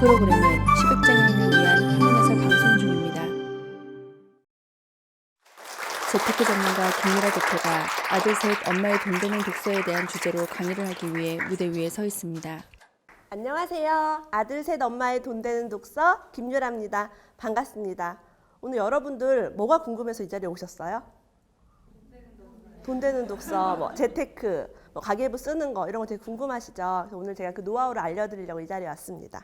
프로그램은 시각장애인을 위한 한문해설 방송 중입니다. 재테크 전문가 김유라 대표가 아들 셋 엄마의 돈 되는 독서에 대한 주제로 강의를 하기 위해 무대 위에 서 있습니다. 안녕하세요. 아들 셋 엄마의 돈 되는 독서 김유라입니다. 반갑습니다. 오늘 여러분들 뭐가 궁금해서 이 자리에 오셨어요? 돈 되는 독서, 뭐 재테크, 뭐 가계부 쓰는 거 이런 거 되게 궁금하시죠? 그래서 오늘 제가 그 노하우를 알려드리려고 이 자리에 왔습니다.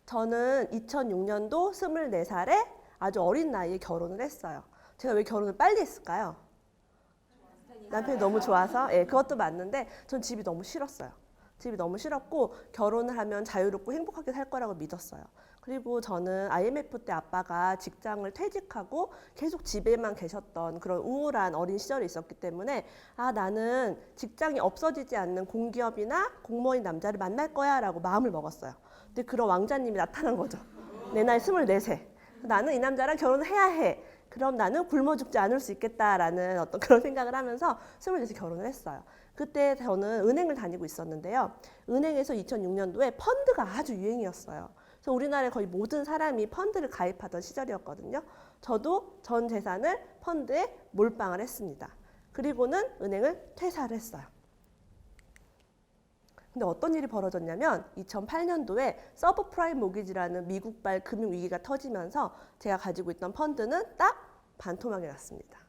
저는 2006년도 24살에 아주 어린 나이에 결혼을 했어요. 제가 왜 결혼을 빨리 했을까요? 남편이 너무 좋아서? 예, 그것도 맞는데 전 집이 너무 싫었어요. 집이 너무 싫었고 결혼을 하면 자유롭고 행복하게 살 거라고 믿었어요. 그리고 저는 IMF 때 아빠가 직장을 퇴직하고 계속 집에만 계셨던 그런 우울한 어린 시절이 있었기 때문에 나는 직장이 없어지지 않는 공기업이나 공무원인 남자를 만날 거야 라고 마음을 먹었어요. 근데 그런 왕자님이 나타난 거죠. 내 나이 24세. 나는 이 남자랑 결혼을 해야 해. 그럼 나는 굶어 죽지 않을 수 있겠다라는 어떤 그런 생각을 하면서 24세 결혼을 했어요. 그때 저는 은행을 다니고 있었는데요. 은행에서 2006년도에 펀드가 아주 유행이었어요. 그래서 우리나라의 거의 모든 사람이 펀드를 가입하던 시절이었거든요. 저도 전 재산을 펀드에 몰빵을 했습니다. 그리고는 은행을 퇴사를 했어요. 근데 어떤 일이 벌어졌냐면 2008년도에 서브프라임 모기지라는 미국발 금융위기가 터지면서 제가 가지고 있던 펀드는 딱 반토막이 났습니다.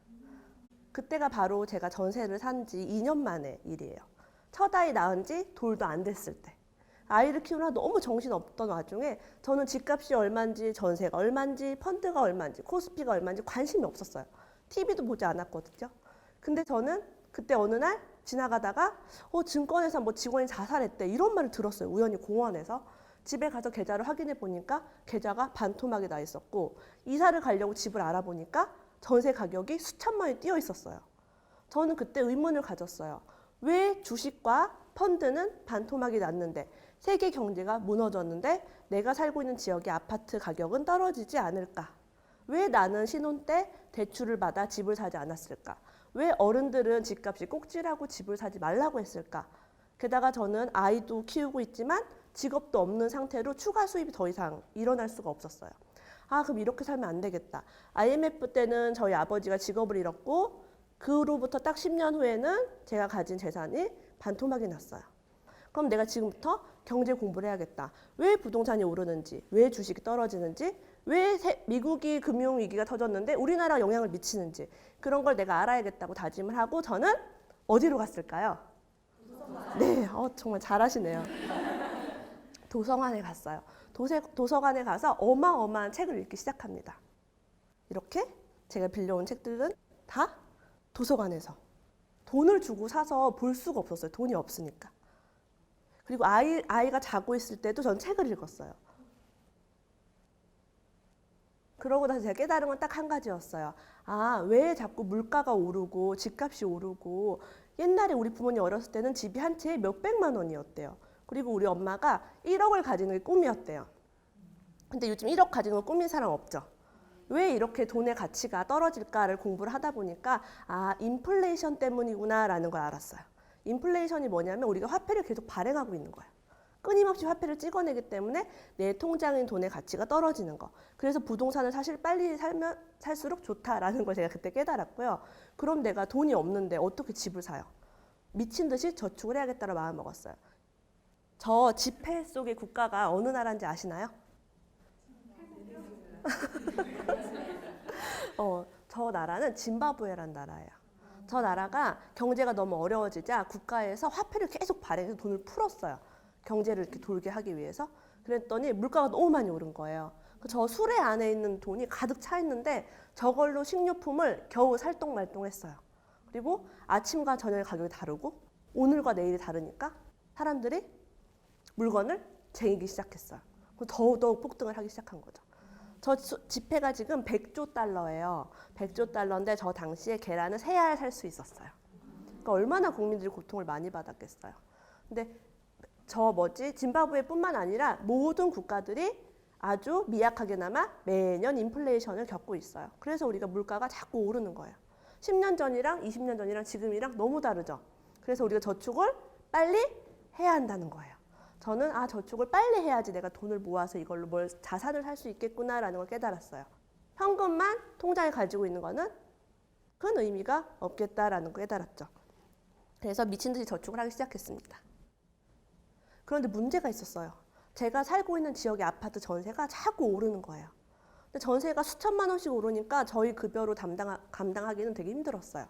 그때가 바로 제가 전세를 산 지 2년 만의 일이에요. 첫 아이 낳은 지 돌도 안 됐을 때. 아이를 키우느라 너무 정신없던 와중에 저는 집값이 얼마인지, 전세가 얼마인지, 펀드가 얼마인지, 코스피가 얼마인지 관심이 없었어요. TV도 보지 않았거든요. 근데 저는 그때 어느 날 지나가다가 증권회사 뭐 직원이 자살했대 이런 말을 들었어요. 우연히 공원에서. 집에 가서 계좌를 확인해 보니까 계좌가 반토막이 나 있었고 이사를 가려고 집을 알아보니까 전세 가격이 수천만 원이 뛰어 있었어요. 저는 그때 의문을 가졌어요. 왜 주식과 펀드는 반토막이 났는데 세계 경제가 무너졌는데 내가 살고 있는 지역의 아파트 가격은 떨어지지 않을까? 왜 나는 신혼 때 대출을 받아 집을 사지 않았을까? 왜 어른들은 집값이 꼭지라고 집을 사지 말라고 했을까? 게다가 저는 아이도 키우고 있지만 직업도 없는 상태로 추가 수입이 더 이상 일어날 수가 없었어요. 그럼 이렇게 살면 안 되겠다. IMF 때는 저희 아버지가 직업을 잃었고 그로부터 딱 10년 후에는 제가 가진 재산이 반토막이 났어요. 그럼 내가 지금부터 경제 공부를 해야겠다. 왜 부동산이 오르는지, 왜 주식이 떨어지는지, 왜 미국이 금융위기가 터졌는데 우리나라가 영향을 미치는지 그런 걸 내가 알아야겠다고 다짐을 하고 저는 어디로 갔을까요? 네, 정말 잘하시네요. 도서관에 갔어요. 도서관에 가서 어마어마한 책을 읽기 시작합니다. 이렇게 제가 빌려온 책들은 다 도서관에서 돈을 주고 사서 볼 수가 없었어요. 돈이 없으니까. 그리고 아이가 자고 있을 때도 전 책을 읽었어요. 그러고 나서 제가 깨달은 건 딱 한 가지였어요. 왜 자꾸 물가가 오르고 집값이 오르고 옛날에 우리 부모님 어렸을 때는 집이 한 채에 몇백만 원이었대요. 그리고 우리 엄마가 1억을 가지는 게 꿈이었대요. 근데 요즘 1억 가지는 거 꿈인 사람 없죠. 왜 이렇게 돈의 가치가 떨어질까를 공부를 하다 보니까 인플레이션 때문이구나라는 걸 알았어요. 인플레이션이 뭐냐면 우리가 화폐를 계속 발행하고 있는 거예요. 끊임없이 화폐를 찍어내기 때문에 내 통장인 돈의 가치가 떨어지는 거. 그래서 부동산을 사실 빨리 살면 살수록 좋다라는 걸 제가 그때 깨달았고요. 그럼 내가 돈이 없는데 어떻게 집을 사요? 미친 듯이 저축을 해야겠다고 마음 먹었어요. 저 지폐 속의 국가가 어느 나라인지 아시나요? 저 나라는 짐바브웨라는 나라예요. 저 나라가 경제가 너무 어려워지자 국가에서 화폐를 계속 발행해서 돈을 풀었어요. 경제를 이렇게 돌게 하기 위해서. 그랬더니 물가가 너무 많이 오른 거예요. 저 수레 안에 있는 돈이 가득 차 있는데 저걸로 식료품을 겨우 살똥말똥했어요. 그리고 아침과 저녁의 가격이 다르고 오늘과 내일이 다르니까 사람들이 물건을 쟁이기 시작했어요. 더더욱 폭등을 하기 시작한 거죠. 저 지폐가 지금 100조 달러예요. 100조 달러인데 저 당시에 계란을 3알 살 수 있었어요. 그러니까 얼마나 국민들이 고통을 많이 받았겠어요. 근데 짐바브웨뿐만 아니라 모든 국가들이 아주 미약하게나마 매년 인플레이션을 겪고 있어요. 그래서 우리가 물가가 자꾸 오르는 거예요. 10년 전이랑 20년 전이랑 지금이랑 너무 다르죠. 그래서 우리가 저축을 빨리 해야 한다는 거예요. 저는 저축을 빨리 해야지 내가 돈을 모아서 이걸로 뭘 자산을 살 수 있겠구나라는 걸 깨달았어요. 현금만 통장에 가지고 있는 거는 큰 의미가 없겠다라는 걸 깨달았죠. 그래서 미친 듯이 저축을 하기 시작했습니다. 그런데 문제가 있었어요. 제가 살고 있는 지역의 아파트 전세가 자꾸 오르는 거예요. 근데 전세가 수천만 원씩 오르니까 저희 급여로 감당하기는 되게 힘들었어요.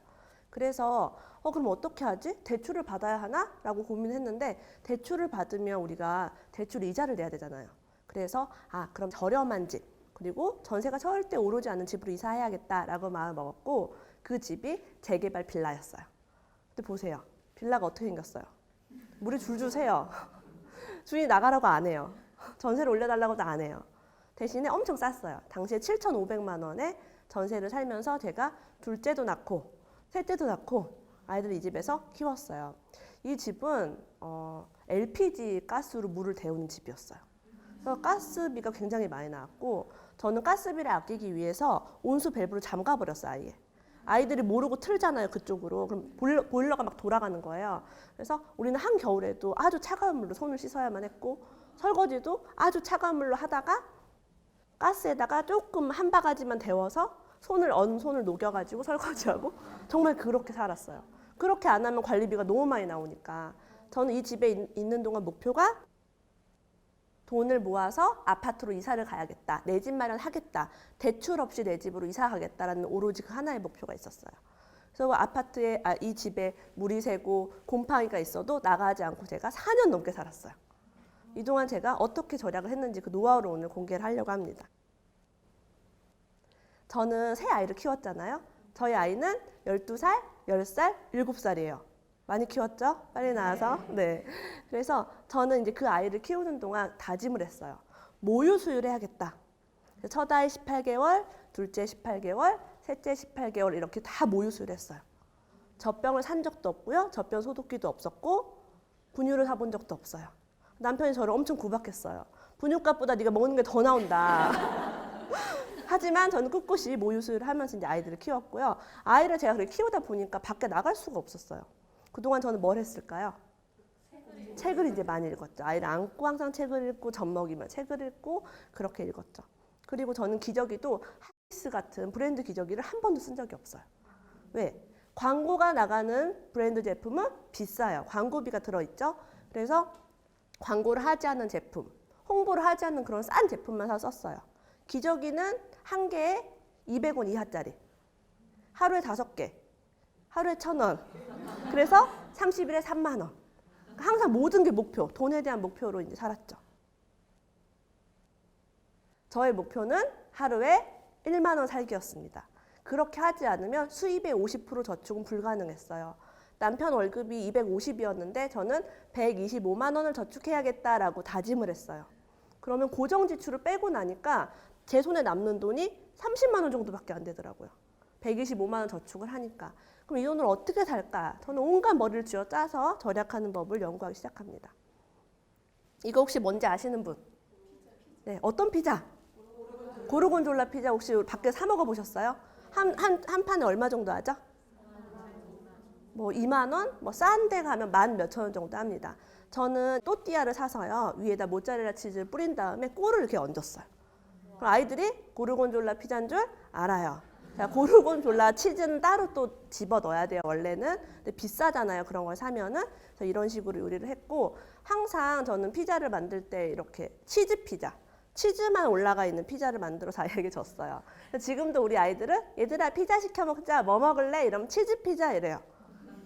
그래서 그럼 어떻게 하지? 대출을 받아야 하나? 라고 고민했는데 대출을 받으면 우리가 대출 이자를 내야 되잖아요. 그래서 그럼 저렴한 집 그리고 전세가 절대 오르지 않는 집으로 이사해야겠다라고 마음을 먹었고 그 집이 재개발 빌라였어요. 근데 보세요. 빌라가 어떻게 생겼어요? 물이 줄줄 새요. 주인이 나가라고 안 해요. 전세를 올려달라고도 안 해요. 대신에 엄청 쌌어요. 당시에 7,500만 원에 전세를 살면서 제가 둘째도 낳고 셋째도 낳고 아이들을 이 집에서 키웠어요. 이 집은 LPG 가스로 물을 데우는 집이었어요. 그래서 가스비가 굉장히 많이 나왔고 저는 가스비를 아끼기 위해서 온수 밸브를 잠가버렸어요. 아예. 아이들이 모르고 틀잖아요. 그쪽으로. 그럼 보일러가 막 돌아가는 거예요. 그래서 우리는 한겨울에도 아주 차가운 물로 손을 씻어야만 했고 설거지도 아주 차가운 물로 하다가 가스에다가 조금 한 바가지만 데워서 손을 녹여가지고 설거지하고 정말 그렇게 살았어요. 그렇게 안 하면 관리비가 너무 많이 나오니까 저는 이 집에 있는 동안 목표가 돈을 모아서 아파트로 이사를 가야겠다. 내 집 마련하겠다. 대출 없이 내 집으로 이사 가겠다라는 오로지 그 하나의 목표가 있었어요. 그래서 이 집에 물이 새고 곰팡이가 있어도 나가지 않고 제가 4년 넘게 살았어요. 이동안 제가 어떻게 절약을 했는지 그 노하우를 오늘 공개를 하려고 합니다. 저는 세 아이를 키웠잖아요. 저희 아이는 12살, 10살, 7살이에요. 많이 키웠죠? 빨리 낳아서. 네. 그래서 저는 이제 그 아이를 키우는 동안 다짐을 했어요. 모유 수유를 해야겠다. 첫 아이 18개월, 둘째 18개월, 셋째 18개월 이렇게 다 모유 수유를 했어요. 젖병을 산 적도 없고요. 젖병 소독기도 없었고 분유를 사본 적도 없어요. 남편이 저를 엄청 구박했어요. 분유값보다 네가 먹는 게 더 나온다. 하지만 저는 꿋꿋이 모유 수유를 하면서 이제 아이들을 키웠고요. 아이를 제가 그렇게 키우다 보니까 밖에 나갈 수가 없었어요. 그동안 저는 뭘 했을까요? 책을 이제 많이 읽었죠. 아이를 안고 항상 책을 읽고 젖 먹이면 책을 읽고 그렇게 읽었죠. 그리고 저는 기저귀도 하이스 같은 브랜드 기저귀를 한 번도 쓴 적이 없어요. 왜? 광고가 나가는 브랜드 제품은 비싸요. 광고비가 들어있죠. 그래서 광고를 하지 않는 제품, 홍보를 하지 않는 그런 싼 제품만 사서 썼어요. 기저귀는 한 개에 200원 이하짜리. 하루에 5개. 하루에 1,000원. 그래서 30일에 3만 원. 항상 모든 게 목표, 돈에 대한 목표로 이제 살았죠. 저의 목표는 하루에 1만 원 살기였습니다. 그렇게 하지 않으면 수입의 50% 저축은 불가능했어요. 남편 월급이 250이었는데 저는 125만 원을 저축해야겠다라고 다짐을 했어요. 그러면 고정 지출을 빼고 나니까 제 손에 남는 돈이 30만 원 정도밖에 안 되더라고요. 125만 원 저축을 하니까. 그럼 이 돈을 어떻게 살까? 저는 온갖 머리를 쥐어 짜서 절약하는 법을 연구하기 시작합니다. 이거 혹시 뭔지 아시는 분? 네, 어떤 피자? 고르곤졸라 피자 혹시 밖에 사 먹어보셨어요? 한 판에 얼마 정도 하죠? 뭐 2만 원? 뭐 싼 데 가면 10,000 몇천 원 정도 합니다. 저는 또띠아를 사서요. 위에다 모짜렐라 치즈를 뿌린 다음에 꿀을 이렇게 얹었어요. 그럼 아이들이 고르곤졸라 피자인 줄 알아요. 자, 고르곤졸라 치즈는 따로 또 집어 넣어야 돼요. 원래는. 근데 비싸잖아요. 그런 걸 사면은. 그래서 이런 식으로 요리를 했고 항상 저는 피자를 만들 때 이렇게 치즈 피자. 치즈만 올라가 있는 피자를 만들어서 아이에게 줬어요. 지금도 우리 아이들은 얘들아 피자 시켜 먹자. 뭐 먹을래? 이러면 치즈 피자 이래요.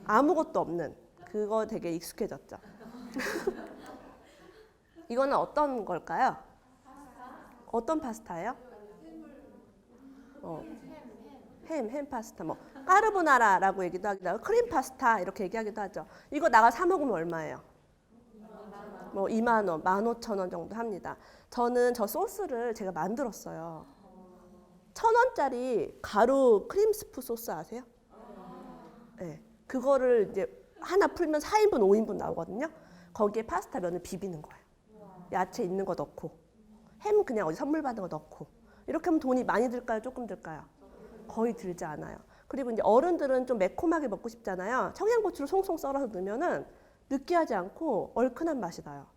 아무것도 없는. 그거 되게 익숙해졌죠. 이거는 어떤 걸까요? 어떤 파스타예요? 햄 파스타, 뭐 까르보나라라고 얘기도 하기도 하고 크림 파스타 이렇게 얘기하기도 하죠. 이거 나가 사 먹으면 얼마예요? 뭐 2만 원, 15,000원 정도 합니다. 저는 저 소스를 제가 만들었어요. 1,000원짜리 가루 크림 스프 소스 아세요? 네, 그거를 이제 하나 풀면 4인분, 5인분 나오거든요. 거기에 파스타 면을 비비는 거예요. 야채 있는 거 넣고 햄 그냥 어디 선물 받은 거 넣고 이렇게 하면 돈이 많이 들까요? 조금 들까요? 거의 들지 않아요. 그리고 이제 어른들은 좀 매콤하게 먹고 싶잖아요. 청양고추를 송송 썰어서 넣으면은 느끼하지 않고 얼큰한 맛이 나요.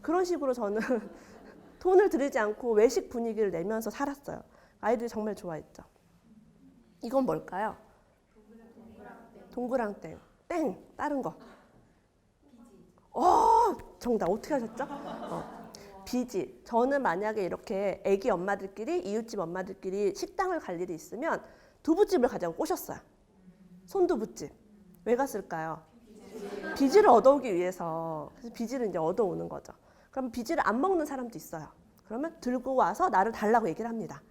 그런 식으로 저는 돈을 들이지 않고 외식 분위기를 내면서 살았어요. 아이들이 정말 좋아했죠. 이건 뭘까요? 동그랑땡. 땡! 다른 거. 정답. 어떻게 하셨죠? 비지. 저는 만약에 이렇게 애기 엄마들끼리, 이웃집 엄마들끼리 식당을 갈 일이 있으면 두부집을 가자고 꼬셨어요. 손두부집. 왜 갔을까요? 비지를 얻어오기 위해서. 그래서 비지를 이제 얻어오는 거죠. 그럼 비지를 안 먹는 사람도 있어요. 그러면 들고 와서 나를 달라고 얘기를 합니다.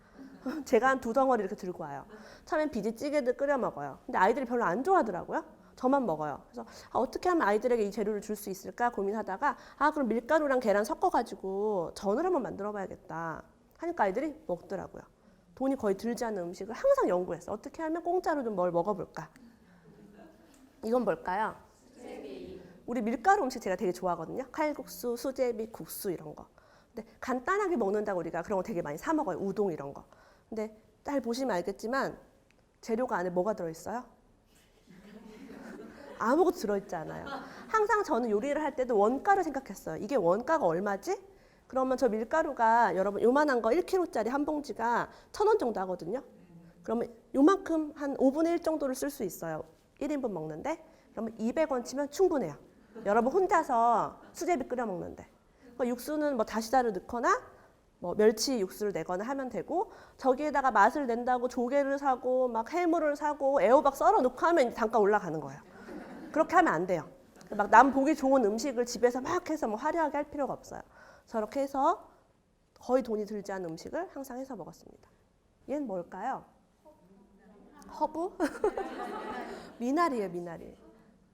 제가 한 2덩어리 이렇게 들고 와요. 처음엔 비지찌개를 끓여 먹어요. 근데 아이들이 별로 안 좋아하더라고요. 저만 먹어요. 그래서 어떻게 하면 아이들에게 이 재료를 줄 수 있을까 고민하다가 그럼 밀가루랑 계란 섞어가지고 전을 한번 만들어봐야겠다 하니까 아이들이 먹더라고요. 돈이 거의 들지 않는 음식을 항상 연구했어요. 어떻게 하면 공짜로 좀 뭘 먹어볼까. 이건 뭘까요? 우리 밀가루 음식 제가 되게 좋아하거든요. 칼국수, 수제비, 국수 이런 거. 근데 간단하게 먹는다고 우리가 그런 거 되게 많이 사 먹어요. 우동 이런 거. 근데 잘 보시면 알겠지만 재료가 안에 뭐가 들어있어요? 아무것도 들어있지 않아요. 항상 저는 요리를 할 때도 원가를 생각했어요. 이게 원가가 얼마지? 그러면 저 밀가루가 여러분 요만한 거 1kg짜리 한 봉지가 1,000원 정도 하거든요. 그러면 요만큼 한 5분의 1 정도를 쓸 수 있어요. 1인분 먹는데. 그러면 200원 치면 충분해요. 여러분 혼자서 수제비 끓여 먹는데. 육수는 뭐 다시다를 넣거나 뭐 멸치 육수를 내거나 하면 되고 저기에다가 맛을 낸다고 조개를 사고 막 해물을 사고 애호박 썰어 넣고 하면 단가 올라가는 거예요. 그렇게 하면 안 돼요. 막 남 보기 좋은 음식을 집에서 막 해서 뭐 화려하게 할 필요가 없어요. 저렇게 해서 거의 돈이 들지 않은 음식을 항상 해서 먹었습니다. 얘는 뭘까요? 허브? 미나리예요, 미나리.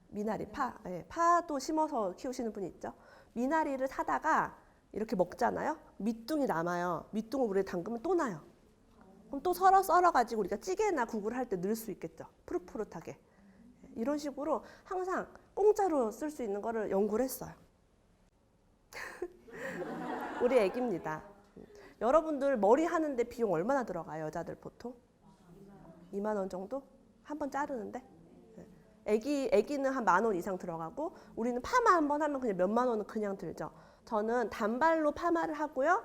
미나리, 파. 네, 파도 심어서 키우시는 분이 있죠. 미나리를 사다가 이렇게 먹잖아요. 밑둥이 남아요. 밑둥을 물에 담그면 또 나요. 그럼 또 썰어가지고 우리가 찌개나 국을 할 때 넣을 수 있겠죠. 푸릇푸릇하게. 이런 식으로 항상 공짜로 쓸 수 있는 거를 연구를 했어요. 우리 애기입니다. 여러분들 머리 하는데 비용 얼마나 들어가요? 여자들 보통? 2만 원 정도? 한 번 자르는데? 애기는 한 10,000원 이상 들어가고 우리는 파마 한 번 하면 그냥 몇만 원은 그냥 들죠. 저는 단발로 파마를 하고요.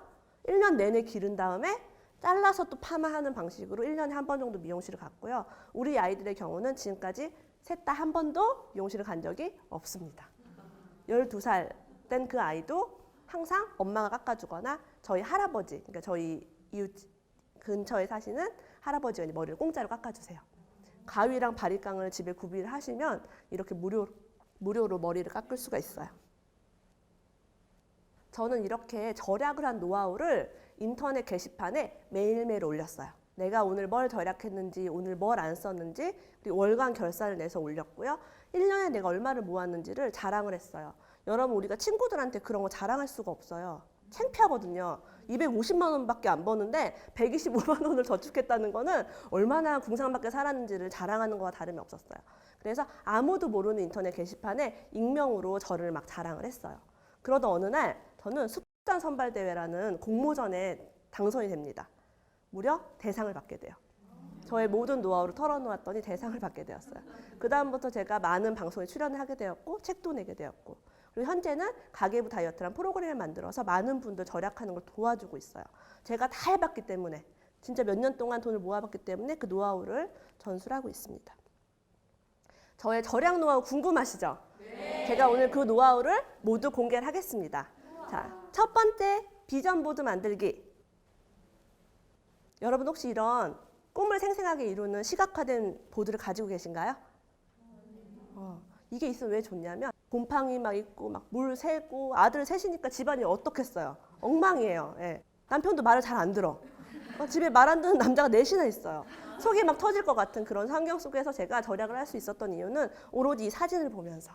1년 내내 기른 다음에 잘라서 또 파마하는 방식으로 1년에 한 번 정도 미용실을 갔고요. 우리 아이들의 경우는 지금까지 셋 다 한 번도 미용실을 간 적이 없습니다. 12살 된 그 아이도 항상 엄마가 깎아주거나 저희 할아버지, 그러니까 저희 이웃 근처에 사시는 할아버지가 머리를 공짜로 깎아주세요. 가위랑 바리깡을 집에 구비를 하시면 이렇게 무료로 머리를 깎을 수가 있어요. 저는 이렇게 절약을 한 노하우를 인터넷 게시판에 매일매일 올렸어요. 내가 오늘 뭘 절약했는지, 오늘 뭘 안 썼는지, 그리고 월간 결산을 내서 올렸고요. 1년에 내가 얼마를 모았는지를 자랑을 했어요. 여러분, 우리가 친구들한테 그런 거 자랑할 수가 없어요. 창피하거든요. 250만 원밖에 안 버는데 125만 원을 저축했다는 거는 얼마나 궁상맞게 살았는지를 자랑하는 거와 다름이 없었어요. 그래서 아무도 모르는 인터넷 게시판에 익명으로 저를 막 자랑을 했어요. 그러던 어느 날 저는 숙단 선발대회라는 공모전에 당선이 됩니다. 무려 대상을 받게 돼요. 저의 모든 노하우를 털어놓았더니 대상을 받게 되었어요. 그 다음부터 제가 많은 방송에 출연을 하게 되었고 책도 내게 되었고 그리고 현재는 가계부 다이어트라는 프로그램을 만들어서 많은 분들 절약하는 걸 도와주고 있어요. 제가 다 해봤기 때문에 진짜 몇 년 동안 돈을 모아봤기 때문에 그 노하우를 전수하고 있습니다. 저의 절약 노하우 궁금하시죠? 네. 제가 오늘 그 노하우를 모두 공개를 하겠습니다. 자, 첫 번째 비전 보드 만들기. 여러분 혹시 이런 꿈을 생생하게 이루는 시각화된 보드를 가지고 계신가요? 이게 있으면 왜 좋냐면 곰팡이 막 있고 막 물 새고 아들 셋이니까 집안이 어떻겠어요? 엉망이에요. 예. 남편도 말을 잘 안 들어. 집에 말 안 듣는 남자가 넷이나 있어요. 속이 막 터질 것 같은 그런 환경 속에서 제가 절약을 할 수 있었던 이유는 오로지 이 사진을 보면서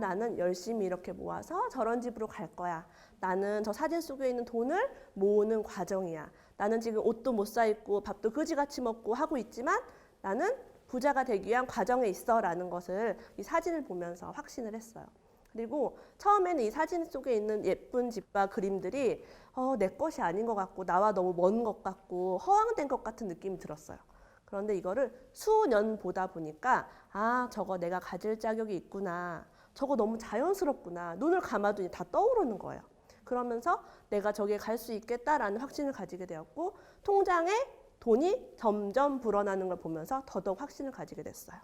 나는 열심히 이렇게 모아서 저런 집으로 갈 거야. 나는 저 사진 속에 있는 돈을 모으는 과정이야. 나는 지금 옷도 못 사 입고 밥도 그지같이 먹고 하고 있지만 나는 부자가 되기 위한 과정에 있어 라는 것을 이 사진을 보면서 확신을 했어요. 그리고 처음에는 이 사진 속에 있는 예쁜 집과 그림들이 내 것이 아닌 것 같고 나와 너무 먼 것 같고 허황된 것 같은 느낌이 들었어요. 그런데 이거를 수년 보다 보니까 저거 내가 가질 자격이 있구나. 저거 너무 자연스럽구나. 눈을 감아도 다 떠오르는 거예요. 그러면서 내가 저기에 갈 수 있겠다라는 확신을 가지게 되었고 통장에 돈이 점점 불어나는 걸 보면서 더더욱 확신을 가지게 됐어요.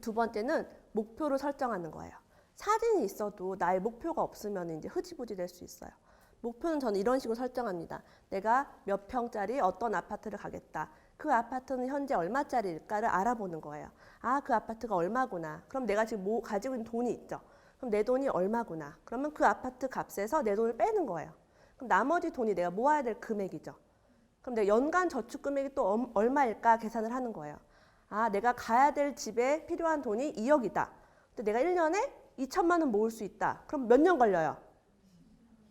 두 번째는 목표를 설정하는 거예요. 사진이 있어도 나의 목표가 없으면 이제 흐지부지 될 수 있어요. 목표는 저는 이런 식으로 설정합니다. 내가 몇 평짜리 어떤 아파트를 가겠다. 그 아파트는 현재 얼마짜리일까를 알아보는 거예요. 아, 그 아파트가 얼마구나. 그럼 내가 지금 가지고 있는 돈이 있죠. 그럼 내 돈이 얼마구나. 그러면 그 아파트 값에서 내 돈을 빼는 거예요. 그럼 나머지 돈이 내가 모아야 될 금액이죠. 그럼 내가 연간 저축 금액이 또 얼마일까 계산을 하는 거예요. 아, 내가 가야 될 집에 필요한 돈이 2억이다. 근데 내가 1년에 2천만 원 모을 수 있다. 그럼 몇 년 걸려요?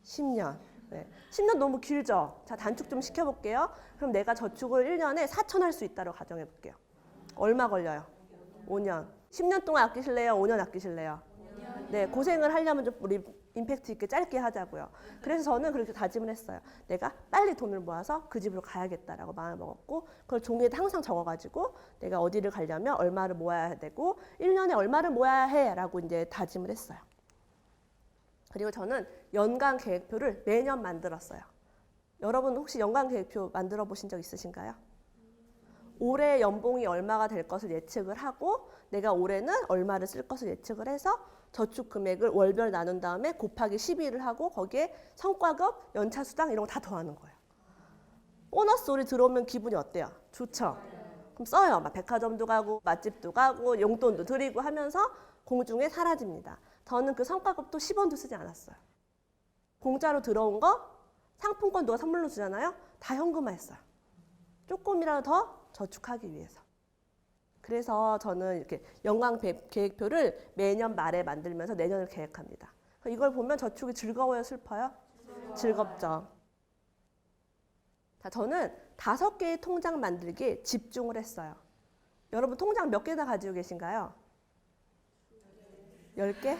10년. 네. 10년 너무 길죠? 자, 단축 좀 시켜볼게요. 그럼 내가 저축을 1년에 4천 할 수 있다고 가정해볼게요. 얼마 걸려요? 5년. 10년 동안 아끼실래요? 5년 아끼실래요? 네, 고생을 하려면 좀 우리 임팩트 있게 짧게 하자고요. 그래서 저는 그렇게 다짐을 했어요. 내가 빨리 돈을 모아서 그 집으로 가야겠다라고 마음을 먹었고 그걸 종이에 항상 적어가지고 내가 어디를 가려면 얼마를 모아야 되고 1년에 얼마를 모아야 해라고 이제 다짐을 했어요. 그리고 저는 연간 계획표를 매년 만들었어요. 여러분 혹시 연간 계획표 만들어 보신 적 있으신가요? 올해 연봉이 얼마가 될 것을 예측을 하고 내가 올해는 얼마를 쓸 것을 예측을 해서 저축 금액을 월별 나눈 다음에 곱하기 12를 하고 거기에 성과급, 연차수당 이런 거 다 더하는 거예요. 보너스 우리 들어오면 기분이 어때요? 좋죠? 그럼 써요. 막 백화점도 가고 맛집도 가고 용돈도 드리고 하면서 공중에 사라집니다. 저는 그 성과급도 10원도 쓰지 않았어요. 공짜로 들어온 거 상품권 누가 선물로 주잖아요. 다 현금화했어요. 조금이라도 더 저축하기 위해서. 그래서 저는 이렇게 연간 계획표를 매년 말에 만들면서 내년을 계획합니다. 이걸 보면 저축이 즐거워요, 슬퍼요? 즐겁죠. 자, 저는 5개의 통장 만들기에 집중을 했어요. 여러분 통장 몇 개나 가지고 계신가요? 10개?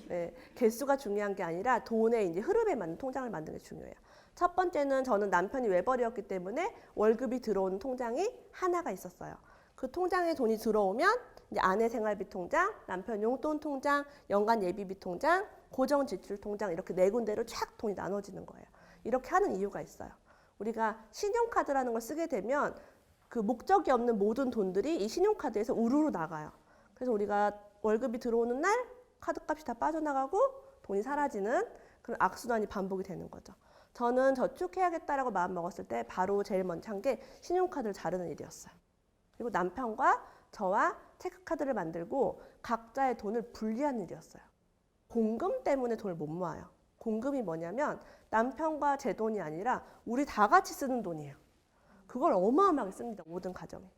네, 개수가 중요한 게 아니라 돈의 이제 흐름에 맞는 통장을 만드는 게 중요해요. 첫 번째는 저는 남편이 외벌이었기 때문에 월급이 들어오는 통장이 하나가 있었어요. 그 통장에 돈이 들어오면 이제 아내 생활비 통장, 남편 용돈 통장, 연간 예비비 통장, 고정 지출 통장 이렇게 4군데로 쫙 돈이 나눠지는 거예요. 이렇게 하는 이유가 있어요. 우리가 신용카드라는 걸 쓰게 되면 그 목적이 없는 모든 돈들이 이 신용카드에서 우르르 나가요. 그래서 우리가 월급이 들어오는 날 카드값이 다 빠져나가고 돈이 사라지는 그런 악순환이 반복이 되는 거죠. 저는 저축해야겠다라고 마음 먹었을 때 바로 제일 먼저 한 게 신용카드를 자르는 일이었어요. 그리고 남편과 저와 체크카드를 만들고 각자의 돈을 분리하는 일이었어요. 공금 때문에 돈을 못 모아요. 공금이 뭐냐면 남편과 제 돈이 아니라 우리 다 같이 쓰는 돈이에요. 그걸 어마어마하게 씁니다. 모든 가정이.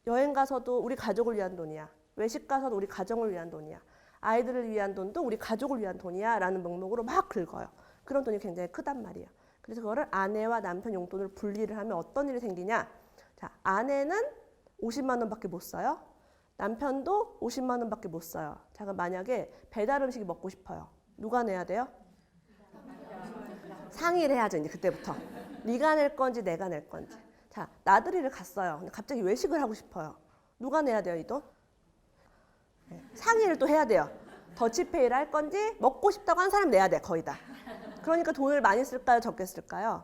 여행 가서도 우리 가족을 위한 돈이야. 외식 가서도 우리 가정을 위한 돈이야. 아이들을 위한 돈도 우리 가족을 위한 돈이야 라는 명목으로 막 긁어요. 그런 돈이 굉장히 크단 말이에요. 그래서 그거를 아내와 남편 용돈을 분리를 하면 어떤 일이 생기냐. 자, 아내는 50만 원밖에 못 써요. 남편도 50만 원밖에 못 써요. 자, 그럼 만약에 배달 음식이 먹고 싶어요. 누가 내야 돼요? 상의를 해야죠. 이제 그때부터. 네가 낼 건지 내가 낼 건지. 자, 나들이를 갔어요. 근데 갑자기 외식을 하고 싶어요. 누가 내야 돼요, 이 돈? 네, 상의를 또 해야 돼요. 더치페이를 할 건지 먹고 싶다고 한 사람 내야 돼, 거의 다. 그러니까 돈을 많이 쓸까요, 적게 쓸까요?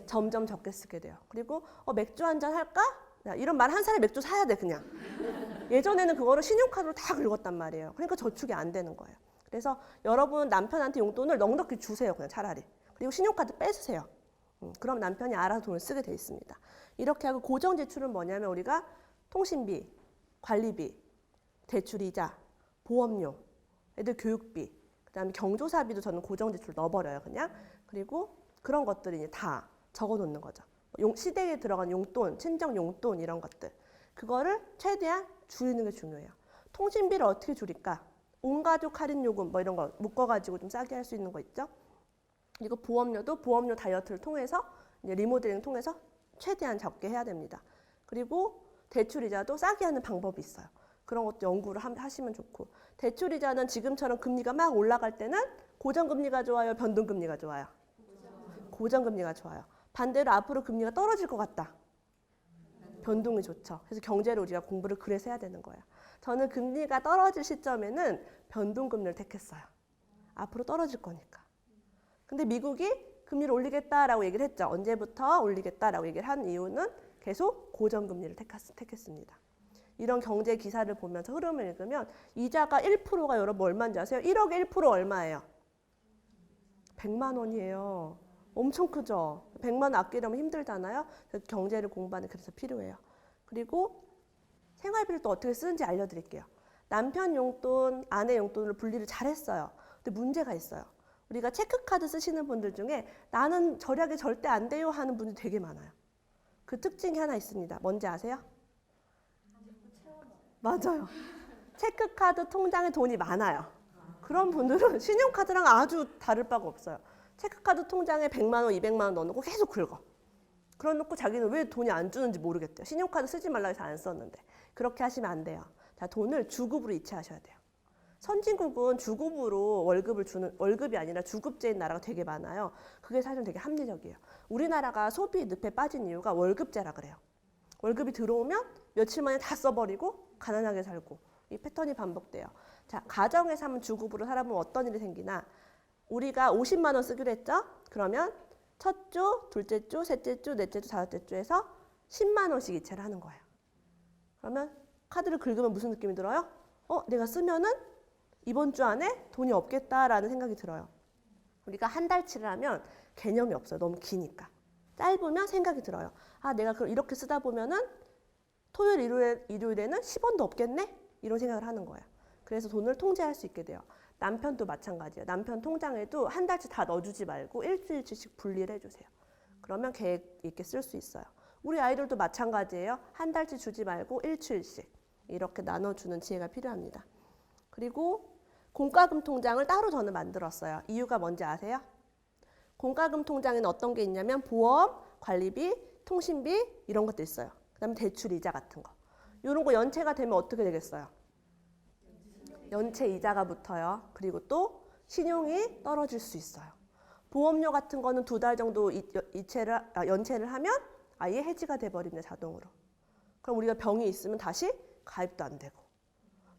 점점 적게 쓰게 돼요. 그리고 맥주 한잔 할까? 이런 말 한 사람이 맥주 사야 돼, 그냥. 예전에는 그거를 신용카드로 다 긁었단 말이에요. 그러니까 저축이 안 되는 거예요. 그래서 여러분 남편한테 용돈을 넉넉히 주세요, 그냥 차라리. 그리고 신용카드 빼주세요. 그럼 남편이 알아서 돈을 쓰게 돼 있습니다. 이렇게 하고 고정 지출은 뭐냐면 우리가 통신비, 관리비, 대출이자, 보험료, 애들 교육비, 그다음에 경조사비도 저는 고정 지출 넣어버려요, 그냥. 그리고 그런 것들이 이제 다 적어놓는 거죠. 시댁에 들어간 용돈, 친정 용돈 이런 것들. 그거를 최대한 줄이는 게 중요해요. 통신비를 어떻게 줄일까? 온 가족 할인 요금 뭐 이런 거 묶어가지고 좀 싸게 할 수 있는 거 있죠. 그리고 보험료도 보험료 다이어트를 통해서 이제 리모델링 통해서 최대한 적게 해야 됩니다. 그리고 대출이자도 싸게 하는 방법이 있어요. 그런 것도 연구를 하시면 좋고. 대출이자는 지금처럼 금리가 막 올라갈 때는 고정금리가 좋아요, 변동금리가 좋아요? 고정금리가 좋아요. 반대로 앞으로 금리가 떨어질 것 같다. 변동이 좋죠. 그래서 경제를 우리가 공부를 그래서 해야 되는 거예요. 저는 금리가 떨어질 시점에는 변동금리를 택했어요. 앞으로 떨어질 거니까. 근데 미국이 금리를 올리겠다라고 얘기를 했죠. 언제부터 올리겠다라고 얘기를 한 이유는 계속 고정금리를 택했습니다. 이런 경제 기사를 보면서 흐름을 읽으면 이자가 1%가 여러분 얼마인지 아세요? 1억에 1% 얼마예요? 100만 원이에요. 엄청 크죠? 100만 원 아끼려면 힘들잖아요. 그래서 경제를 공부하는 그래서 필요해요. 그리고 생활비를 또 어떻게 쓰는지 알려드릴게요. 남편 용돈, 아내 용돈을 분리를 잘했어요. 근데 문제가 있어요. 우리가 체크카드 쓰시는 분들 중에 나는 절약이 절대 안 돼요 하는 분이 되게 많아요. 그 특징이 하나 있습니다. 뭔지 아세요? 맞아요. 체크카드 통장에 돈이 많아요. 그런 분들은 신용카드랑 아주 다를 바가 없어요. 체크카드 통장에 100만 원, 200만 원 넣어놓고 계속 긁어. 그러놓고 자기는 왜 돈이 안 주는지 모르겠대요. 신용카드 쓰지 말라고 해서 안 썼는데. 그렇게 하시면 안 돼요. 자, 돈을 주급으로 이체하셔야 돼요. 선진국은 주급으로 월급이 아니라 주급제인 나라가 되게 많아요. 그게 사실 되게 합리적이에요. 우리나라가 소비 늪에 빠진 이유가 월급제라 그래요. 월급이 들어오면 며칠 만에 다 써버리고 가난하게 살고 이 패턴이 반복돼요. 자, 가정에서 하면 주급으로 살아보면 어떤 일이 생기나 우리가 50만 원 쓰기로 했죠? 그러면 첫 주, 둘째 주, 셋째 주, 넷째 주, 다섯째 주에서 10만 원씩 이체를 하는 거예요. 그러면 카드를 긁으면 무슨 느낌이 들어요? 내가 쓰면은 이번 주 안에 돈이 없겠다라는 생각이 들어요. 우리가 한 달치를 하면 개념이 없어요. 너무 기니까. 짧으면 생각이 들어요. 아, 내가 그걸 이렇게 쓰다 보면은 토요일, 일요일에는 10원도 없겠네? 이런 생각을 하는 거예요. 그래서 돈을 통제할 수 있게 돼요. 남편도 마찬가지예요. 남편 통장에도 한 달치 다 넣어주지 말고 일주일치씩 분리를 해주세요. 그러면 계획 있게 쓸 수 있어요. 우리 아이들도 마찬가지예요. 한 달치 주지 말고 일주일씩 이렇게 나눠주는 지혜가 필요합니다. 그리고 공과금 통장을 따로 저는 만들었어요. 이유가 뭔지 아세요? 공과금 통장에는 어떤 게 있냐면 보험, 관리비, 통신비 이런 것도 있어요. 그 다음에 대출 이자 같은 거. 이런 거 연체가 되면 어떻게 되겠어요? 연체 이자가 붙어요. 그리고 또 신용이 떨어질 수 있어요. 보험료 같은 거는 2달 정도 연체를 하면 아예 해지가 돼버립니다. 자동으로. 그럼 우리가 병이 있으면 다시 가입도 안 되고.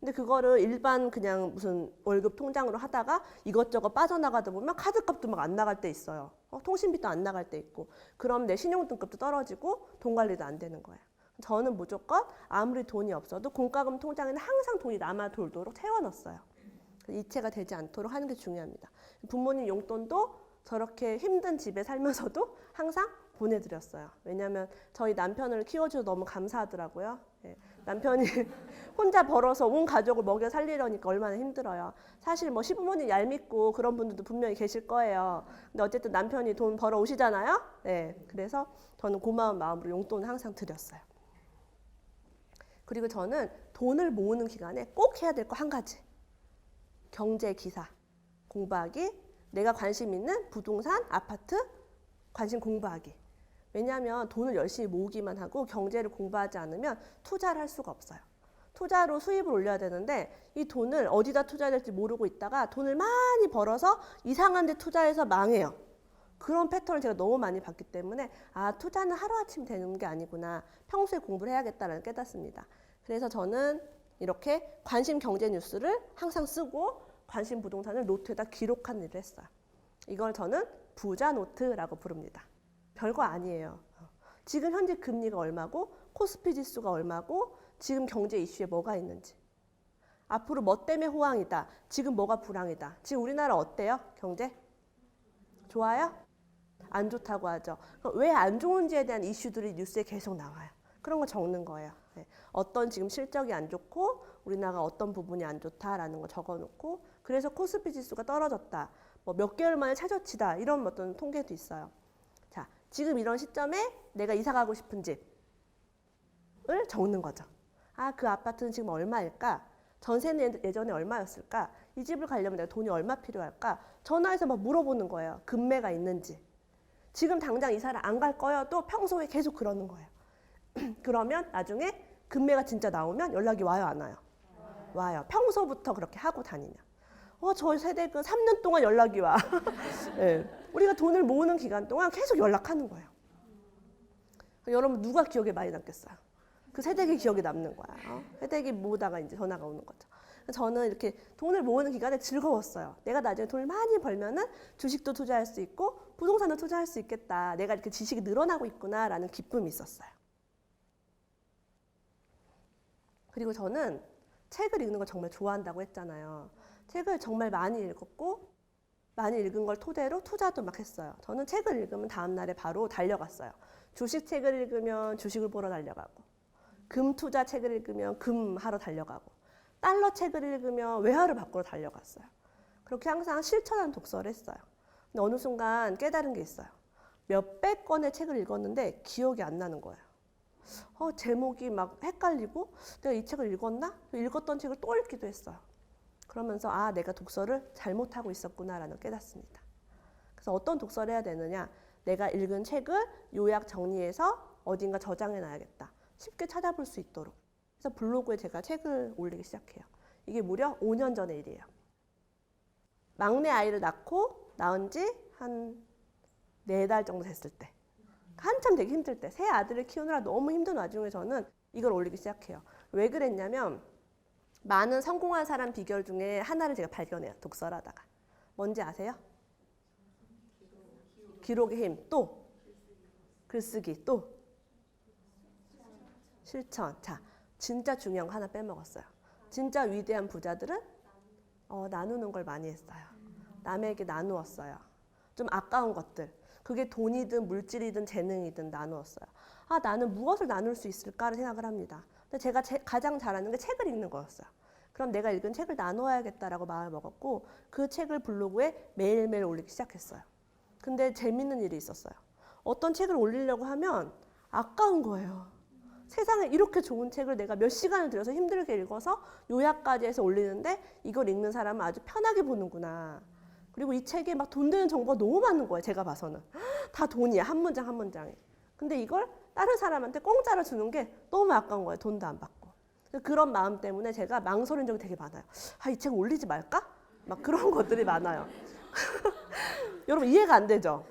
근데 그거를 일반 그냥 무슨 월급 통장으로 하다가 이것저것 빠져나가다 보면 카드값도 막 안 나갈 때 있어요. 통신비도 안 나갈 때 있고. 그럼 내 신용등급도 떨어지고 돈 관리도 안 되는 거예요. 저는 무조건 아무리 돈이 없어도 공과금 통장에는 항상 돈이 남아 돌도록 채워넣었어요. 이체가 되지 않도록 하는 게 중요합니다. 부모님 용돈도 저렇게 힘든 집에 살면서도 항상 보내드렸어요. 왜냐하면 저희 남편을 키워줘서 너무 감사하더라고요. 예, 남편이 혼자 벌어서 온 가족을 먹여 살리려니까 얼마나 힘들어요. 사실 뭐 시부모님 얄밉고 그런 분들도 분명히 계실 거예요. 근데 어쨌든 남편이 돈 벌어 오시잖아요. 예, 그래서 저는 고마운 마음으로 용돈을 항상 드렸어요. 그리고 저는 돈을 모으는 기간에 꼭 해야 될 거 한 가지. 경제 기사 공부하기, 내가 관심 있는 부동산, 아파트 관심 공부하기. 왜냐하면 돈을 열심히 모으기만 하고 경제를 공부하지 않으면 투자를 할 수가 없어요. 투자로 수입을 올려야 되는데 이 돈을 어디다 투자해야 될지 모르고 있다가 돈을 많이 벌어서 이상한 데 투자해서 망해요. 그런 패턴을 제가 너무 많이 봤기 때문에 아, 투자는 하루아침 되는 게 아니구나. 평소에 공부를 해야겠다는 깨닫습니다. 그래서 저는 이렇게 관심 경제 뉴스를 항상 쓰고 관심 부동산을 노트에다 기록한 일을 했어요. 이걸 저는 부자 노트라고 부릅니다. 별거 아니에요. 지금 현재 금리가 얼마고 코스피 지수가 얼마고 지금 경제 이슈에 뭐가 있는지 앞으로 뭐 때문에 호황이다. 지금 뭐가 불황이다. 지금 우리나라 어때요? 경제? 좋아요? 안 좋다고 하죠. 왜 안 좋은지에 대한 이슈들이 뉴스에 계속 나와요. 그런 거 적는 거예요. 네. 어떤 지금 실적이 안 좋고 우리나라가 어떤 부분이 안 좋다라는 거 적어놓고 그래서 코스피 지수가 떨어졌다. 뭐 몇 개월 만에 최저치다. 이런 어떤 통계도 있어요. 자, 지금 이런 시점에 내가 이사 가고 싶은 집을 적는 거죠. 아, 그 아파트는 지금 얼마일까? 전세는 예전에 얼마였을까? 이 집을 가려면 내가 돈이 얼마 필요할까? 전화해서 막 물어보는 거예요. 급매가 있는지. 지금 당장 이사를 안 갈 거여도 평소에 계속 그러는 거예요. 그러면 나중에 급매가 진짜 나오면 연락이 와요, 안 와요? 와요. 평소부터 그렇게 하고 다니면. 저 세대 그 3년 동안 연락이 와. 네. 우리가 돈을 모으는 기간 동안 계속 연락하는 거예요. 여러분 누가 기억에 많이 남겠어요? 그 세대기 기억에 남는 거야. 세대기 모으다가 이제 전화가 오는 거죠. 저는 이렇게 돈을 모으는 기간에 즐거웠어요. 내가 나중에 돈을 많이 벌면은 주식도 투자할 수 있고 부동산도 투자할 수 있겠다. 내가 이렇게 지식이 늘어나고 있구나라는 기쁨이 있었어요. 그리고 저는 책을 읽는 걸 정말 좋아한다고 했잖아요. 책을 정말 많이 읽었고 많이 읽은 걸 토대로 투자도 막 했어요. 저는 책을 읽으면 다음 날에 바로 달려갔어요. 주식 책을 읽으면 주식을 보러 달려가고 금 투자 책을 읽으면 금 하러 달려가고 달러 책을 읽으면 외화를 바꾸러 달려갔어요. 그렇게 항상 실천한 독서를 했어요. 근데 어느 순간 깨달은 게 있어요. 몇백 권의 책을 읽었는데 기억이 안 나는 거예요. 제목이 막 헷갈리고 내가 이 책을 읽었나? 읽었던 책을 또 읽기도 했어요. 그러면서 내가 독서를 잘못하고 있었구나라는 깨닫습니다. 그래서 어떤 독서를 해야 되느냐? 내가 읽은 책을 요약 정리해서 어딘가 저장해 놔야겠다. 쉽게 찾아볼 수 있도록. 그래서 블로그에 제가 책을 올리기 시작해요. 이게 무려 5년 전의 일이에요. 막내 아이를 낳은 지 한 4달 정도 됐을 때. 한참 되게 힘들 때. 새 아들을 키우느라 너무 힘든 와중에 저는 이걸 올리기 시작해요. 왜 그랬냐면 많은 성공한 사람 비결 중에 하나를 제가 발견해요. 독서를 하다가. 뭔지 아세요? 기록의 힘. 또 글쓰기. 또 실천. 자, 진짜 중요한 거 하나 빼먹었어요. 진짜 위대한 부자들은 나누는 걸 많이 했어요. 남에게 나누었어요. 좀 아까운 것들. 그게 돈이든 물질이든 재능이든 나누었어요. 나는 무엇을 나눌 수 있을까를 생각을 합니다. 근데 제가 가장 잘하는 게 책을 읽는 거였어요. 그럼 내가 읽은 책을 나눠야겠다라고 마음을 먹었고 그 책을 블로그에 매일매일 올리기 시작했어요. 근데 재밌는 일이 있었어요. 어떤 책을 올리려고 하면 아까운 거예요. 세상에 이렇게 좋은 책을 내가 몇 시간을 들여서 힘들게 읽어서 요약까지 해서 올리는데 이걸 읽는 사람은 아주 편하게 보는구나. 그리고 이 책에 막 돈 되는 정보가 너무 많은 거예요. 제가 봐서는. 다 돈이야. 한 문장 한 문장에. 근데 이걸 다른 사람한테 공짜로 주는 게 너무 아까운 거예요. 돈도 안 받고. 그런 마음 때문에 제가 망설인 적이 되게 많아요. 이 책 올리지 말까? 막 그런 것들이 많아요. 여러분 이해가 안 되죠?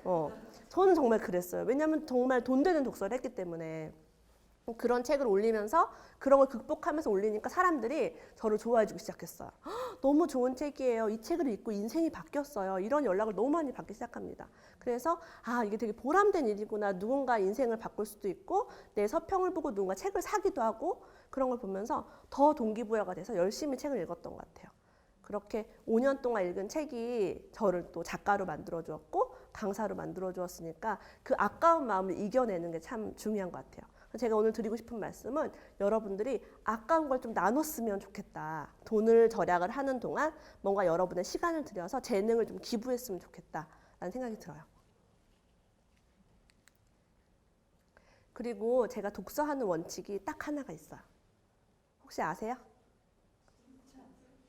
저는 정말 그랬어요. 왜냐하면 정말 돈 되는 독서를 했기 때문에. 그런 책을 올리면서 그런 걸 극복하면서 올리니까 사람들이 저를 좋아해 주기 시작했어요. 너무 좋은 책이에요. 이 책을 읽고 인생이 바뀌었어요. 이런 연락을 너무 많이 받기 시작합니다. 그래서 이게 되게 보람된 일이구나. 누군가 인생을 바꿀 수도 있고 내 서평을 보고 누군가 책을 사기도 하고 그런 걸 보면서 더 동기부여가 돼서 열심히 책을 읽었던 것 같아요. 그렇게 5년 동안 읽은 책이 저를 또 작가로 만들어 주었고 강사로 만들어 주었으니까 그 아까운 마음을 이겨내는 게 참 중요한 것 같아요. 제가 오늘 드리고 싶은 말씀은 여러분들이 아까운 걸 좀 나눴으면 좋겠다. 돈을 절약을 하는 동안 뭔가 여러분의 시간을 들여서 재능을 좀 기부했으면 좋겠다라는 생각이 들어요. 그리고 제가 독서하는 원칙이 딱 하나가 있어요. 혹시 아세요?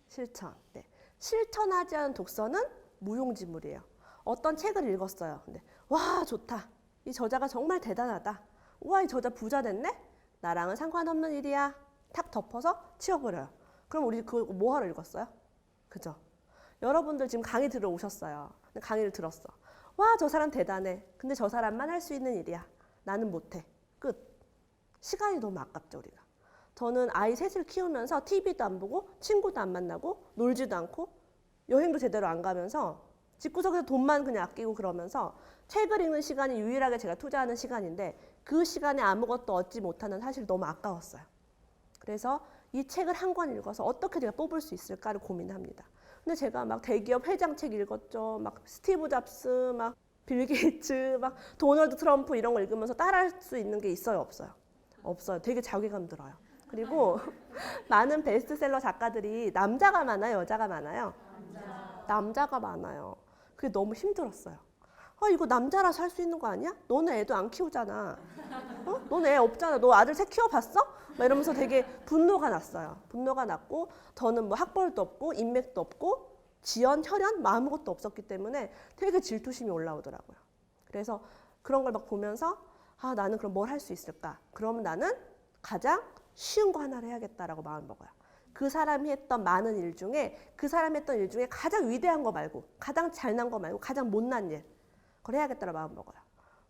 실천. 네. 실천하지 않은 독서는 무용지물이에요. 어떤 책을 읽었어요. 근데 와 좋다. 이 저자가 정말 대단하다. 우와 이 저자 부자 됐네? 나랑은 상관없는 일이야. 탁 덮어서 치워버려요. 그럼 우리 그거 뭐 하러 읽었어요? 그죠? 여러분들 지금 강의 들어오셨어요. 강의를 들었어. 와 저 사람 대단해. 근데 저 사람만 할 수 있는 일이야. 나는 못해. 끝. 시간이 너무 아깝죠 우리가. 저는 아이 셋을 키우면서 TV도 안 보고 친구도 안 만나고 놀지도 않고 여행도 제대로 안 가면서 집구석에서 돈만 그냥 아끼고 그러면서 책을 읽는 시간이 유일하게 제가 투자하는 시간인데 그 시간에 아무것도 얻지 못하는 사실 너무 아까웠어요. 그래서 이 책을 한 권 읽어서 어떻게 제가 뽑을 수 있을까를 고민합니다. 근데 제가 막 대기업 회장 책 읽었죠. 막 스티브 잡스, 막 빌 게이츠, 막 도널드 트럼프 이런 거 읽으면서 따라할 수 있는 게 있어요, 없어요? 없어요. 되게 자괴감 들어요. 그리고 많은 베스트셀러 작가들이 남자가 많아요, 여자가 많아요? 남자가 많아요. 그게 너무 힘들었어요. 이거 남자라서 할 수 있는 거 아니야? 너는 애도 안 키우잖아. 너는 애 없잖아. 너 아들 새 키워봤어? 막 이러면서 되게 분노가 났어요. 분노가 났고 저는 뭐 학벌도 없고 인맥도 없고 지연, 혈연 뭐 아무것도 없었기 때문에 되게 질투심이 올라오더라고요. 그래서 그런 걸 막 보면서 나는 그럼 뭘 할 수 있을까? 그러면 나는 가장 쉬운 거 하나를 해야겠다라고 마음을 먹어요. 그 사람이 했던 많은 일 중에 그 사람이 했던 일 중에 가장 위대한 거 말고 가장 잘난 거 말고 가장 못난 일 그걸 해야겠다라고 마음 먹어요.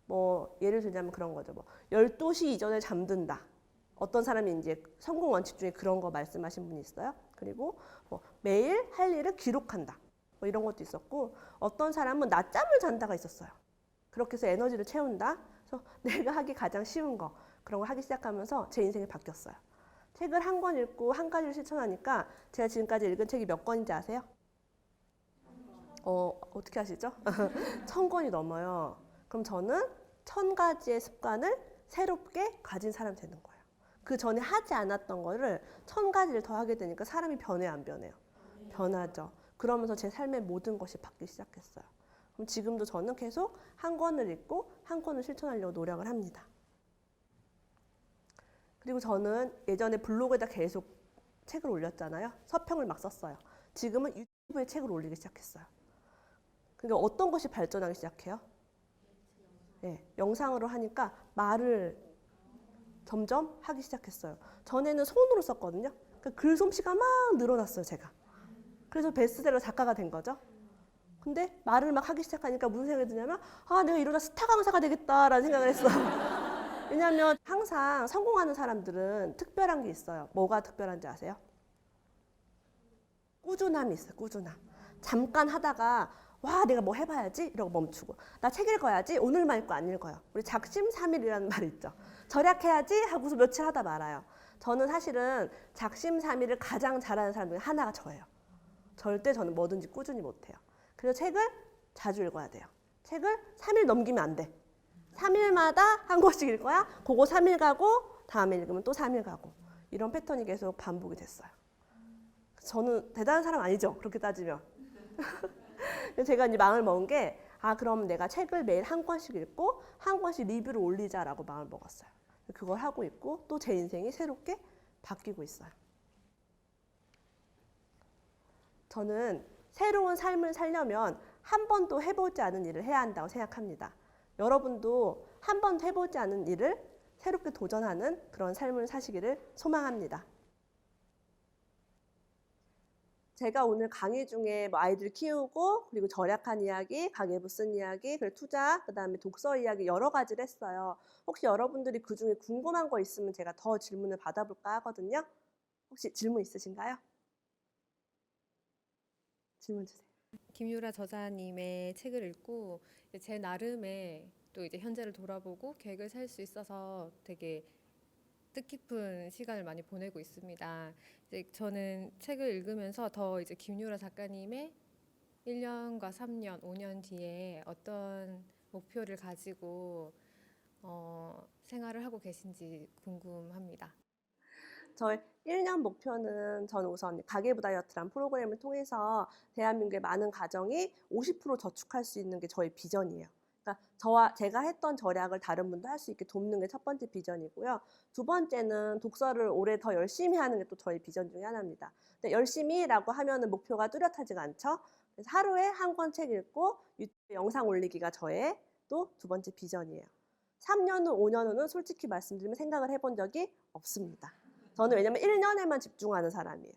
뭐 예를 들자면 그런 거죠. 뭐 12시 이전에 잠든다. 어떤 사람이 이제 성공 원칙 중에 그런 거 말씀하신 분이 있어요. 그리고 뭐 매일 할 일을 기록한다. 뭐 이런 것도 있었고 어떤 사람은 낮잠을 잔다가 있었어요. 그렇게 해서 에너지를 채운다. 그래서 내가 하기 가장 쉬운 거 그런 걸 하기 시작하면서 제 인생이 바뀌었어요. 책을 한 권 읽고 한 가지를 실천하니까 제가 지금까지 읽은 책이 몇 권인지 아세요? 어떻게 아시죠? 1000권이 넘어요. 그럼 저는 1000가지의 습관을 새롭게 가진 사람이 되는 거예요. 그 전에 하지 않았던 거를 1000가지를 더 하게 되니까 사람이 변해요, 안 변해요? 변하죠. 그러면서 제 삶의 모든 것이 바뀌기 시작했어요. 그럼 지금도 저는 계속 한 권을 읽고 한 권을 실천하려고 노력을 합니다. 그리고 저는 예전에 블로그에다 계속 책을 올렸잖아요. 서평을 막 썼어요. 지금은 유튜브에 책을 올리기 시작했어요. 그러니까 어떤 것이 발전하기 시작해요? 네, 영상으로 하니까 말을 점점 하기 시작했어요. 전에는 손으로 썼거든요. 그러니까 글솜씨가 막 늘어났어요, 제가. 그래서 베스트셀러 작가가 된 거죠. 근데 말을 막 하기 시작하니까 무슨 생각이 드냐면 내가 이러다 스타 강사가 되겠다라는 생각을 했어요. 왜냐하면 항상 성공하는 사람들은 특별한 게 있어요. 뭐가 특별한지 아세요? 꾸준함이 있어요. 꾸준함. 잠깐 하다가 와 내가 뭐 해봐야지 이러고 멈추고 나 책 읽어야지 오늘만 읽고 안 읽어요. 우리 작심삼일이라는 말이 있죠. 절약해야지 하고서 며칠 하다 말아요. 저는 사실은 작심삼일을 가장 잘하는 사람 중에 하나가 저예요. 절대 저는 뭐든지 꾸준히 못해요. 그래서 책을 자주 읽어야 돼요. 책을 3일 넘기면 안 돼. 3일마다 한 권씩 읽어야 그거 3일 가고 다음에 읽으면 또 3일 가고 이런 패턴이 계속 반복이 됐어요. 저는 대단한 사람 아니죠. 그렇게 따지면. 제가 이제 마음을 먹은 게 그럼 내가 책을 매일 한 권씩 읽고 한 권씩 리뷰를 올리자라고 마음을 먹었어요. 그걸 하고 있고 또 제 인생이 새롭게 바뀌고 있어요. 저는 새로운 삶을 살려면 한 번도 해보지 않은 일을 해야 한다고 생각합니다. 여러분도 한 번도 해보지 않은 일을 새롭게 도전하는 그런 삶을 사시기를 소망합니다. 제가 오늘 강의 중에 뭐 아이들 키우고 그리고 절약한 이야기, 가계부 쓴 이야기, 그리고 투자, 그다음에 독서 이야기 여러 가지를 했어요. 혹시 여러분들이 그중에 궁금한 거 있으면 제가 더 질문을 받아볼까 하거든요. 혹시 질문 있으신가요? 질문 주세요. 김유라 저자님의 책을 읽고 제 나름의 또 이제 현재를 돌아보고 계획을 세울 수 있어서 되게 뜻깊은 시간을 많이 보내고 있습니다. 이제 저는 책을 읽으면서 더 이제 김유라 작가님의 1년과 3년, 5년 뒤에 어떤 목표를 가지고 생활을 하고 계신지 궁금합니다. 저의 1년 목표는 저는 우선 가계부 다이어트란 프로그램을 통해서 대한민국의 많은 가정이 50% 저축할 수 있는 게 저의 비전이에요. 그러니까 제가 했던 절약을 다른 분도 할 수 있게 돕는 게 첫 번째 비전이고요. 두 번째는 독서를 올해 더 열심히 하는 게 또 저의 비전 중에 하나입니다. 근데 열심히라고 하면은 목표가 뚜렷하지가 않죠. 그래서 하루에 한 권 책 읽고 유튜브에 영상 올리기가 저의 또 두 번째 비전이에요. 3년 후, 5년 후는 솔직히 말씀드리면 생각을 해본 적이 없습니다. 저는 왜냐면 1년에만 집중하는 사람이에요.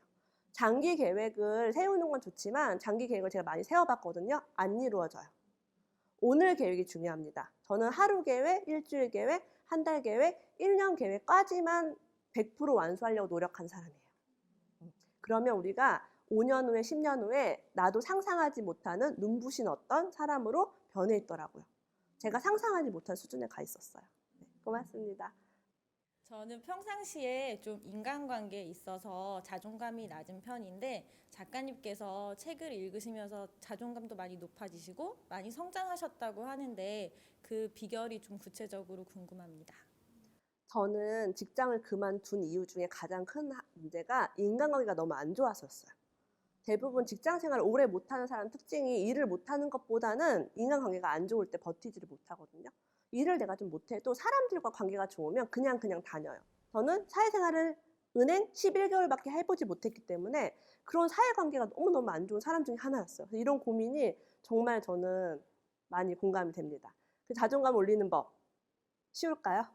장기 계획을 세우는 건 좋지만 장기 계획을 제가 많이 세워봤거든요. 안 이루어져요. 오늘 계획이 중요합니다. 저는 하루 계획, 일주일 계획, 한 달 계획, 1년 계획까지만 100% 완수하려고 노력한 사람이에요. 그러면 우리가 5년 후에 10년 후에 나도 상상하지 못하는 눈부신 어떤 사람으로 변해 있더라고요. 제가 상상하지 못한 수준에 가 있었어요. 네, 고맙습니다. 저는 평상시에 좀 인간관계에 있어서 자존감이 낮은 편인데 작가님께서 책을 읽으시면서 자존감도 많이 높아지시고 많이 성장하셨다고 하는데 그 비결이 좀 구체적으로 궁금합니다. 저는 직장을 그만둔 이유 중에 가장 큰 문제가 인간관계가 너무 안 좋았었어요. 대부분 직장 생활을 오래 못하는 사람 특징이 일을 못하는 것보다는 인간관계가 안 좋을 때 버티지를 못하거든요. 일을 내가 좀 못해도 사람들과 관계가 좋으면 그냥 다녀요. 저는 사회생활을 은행 11개월밖에 해보지 못했기 때문에 그런 사회관계가 너무너무 안 좋은 사람 중에 하나였어요. 이런 고민이 정말 저는 많이 공감이 됩니다. 자존감 올리는 법 쉬울까요?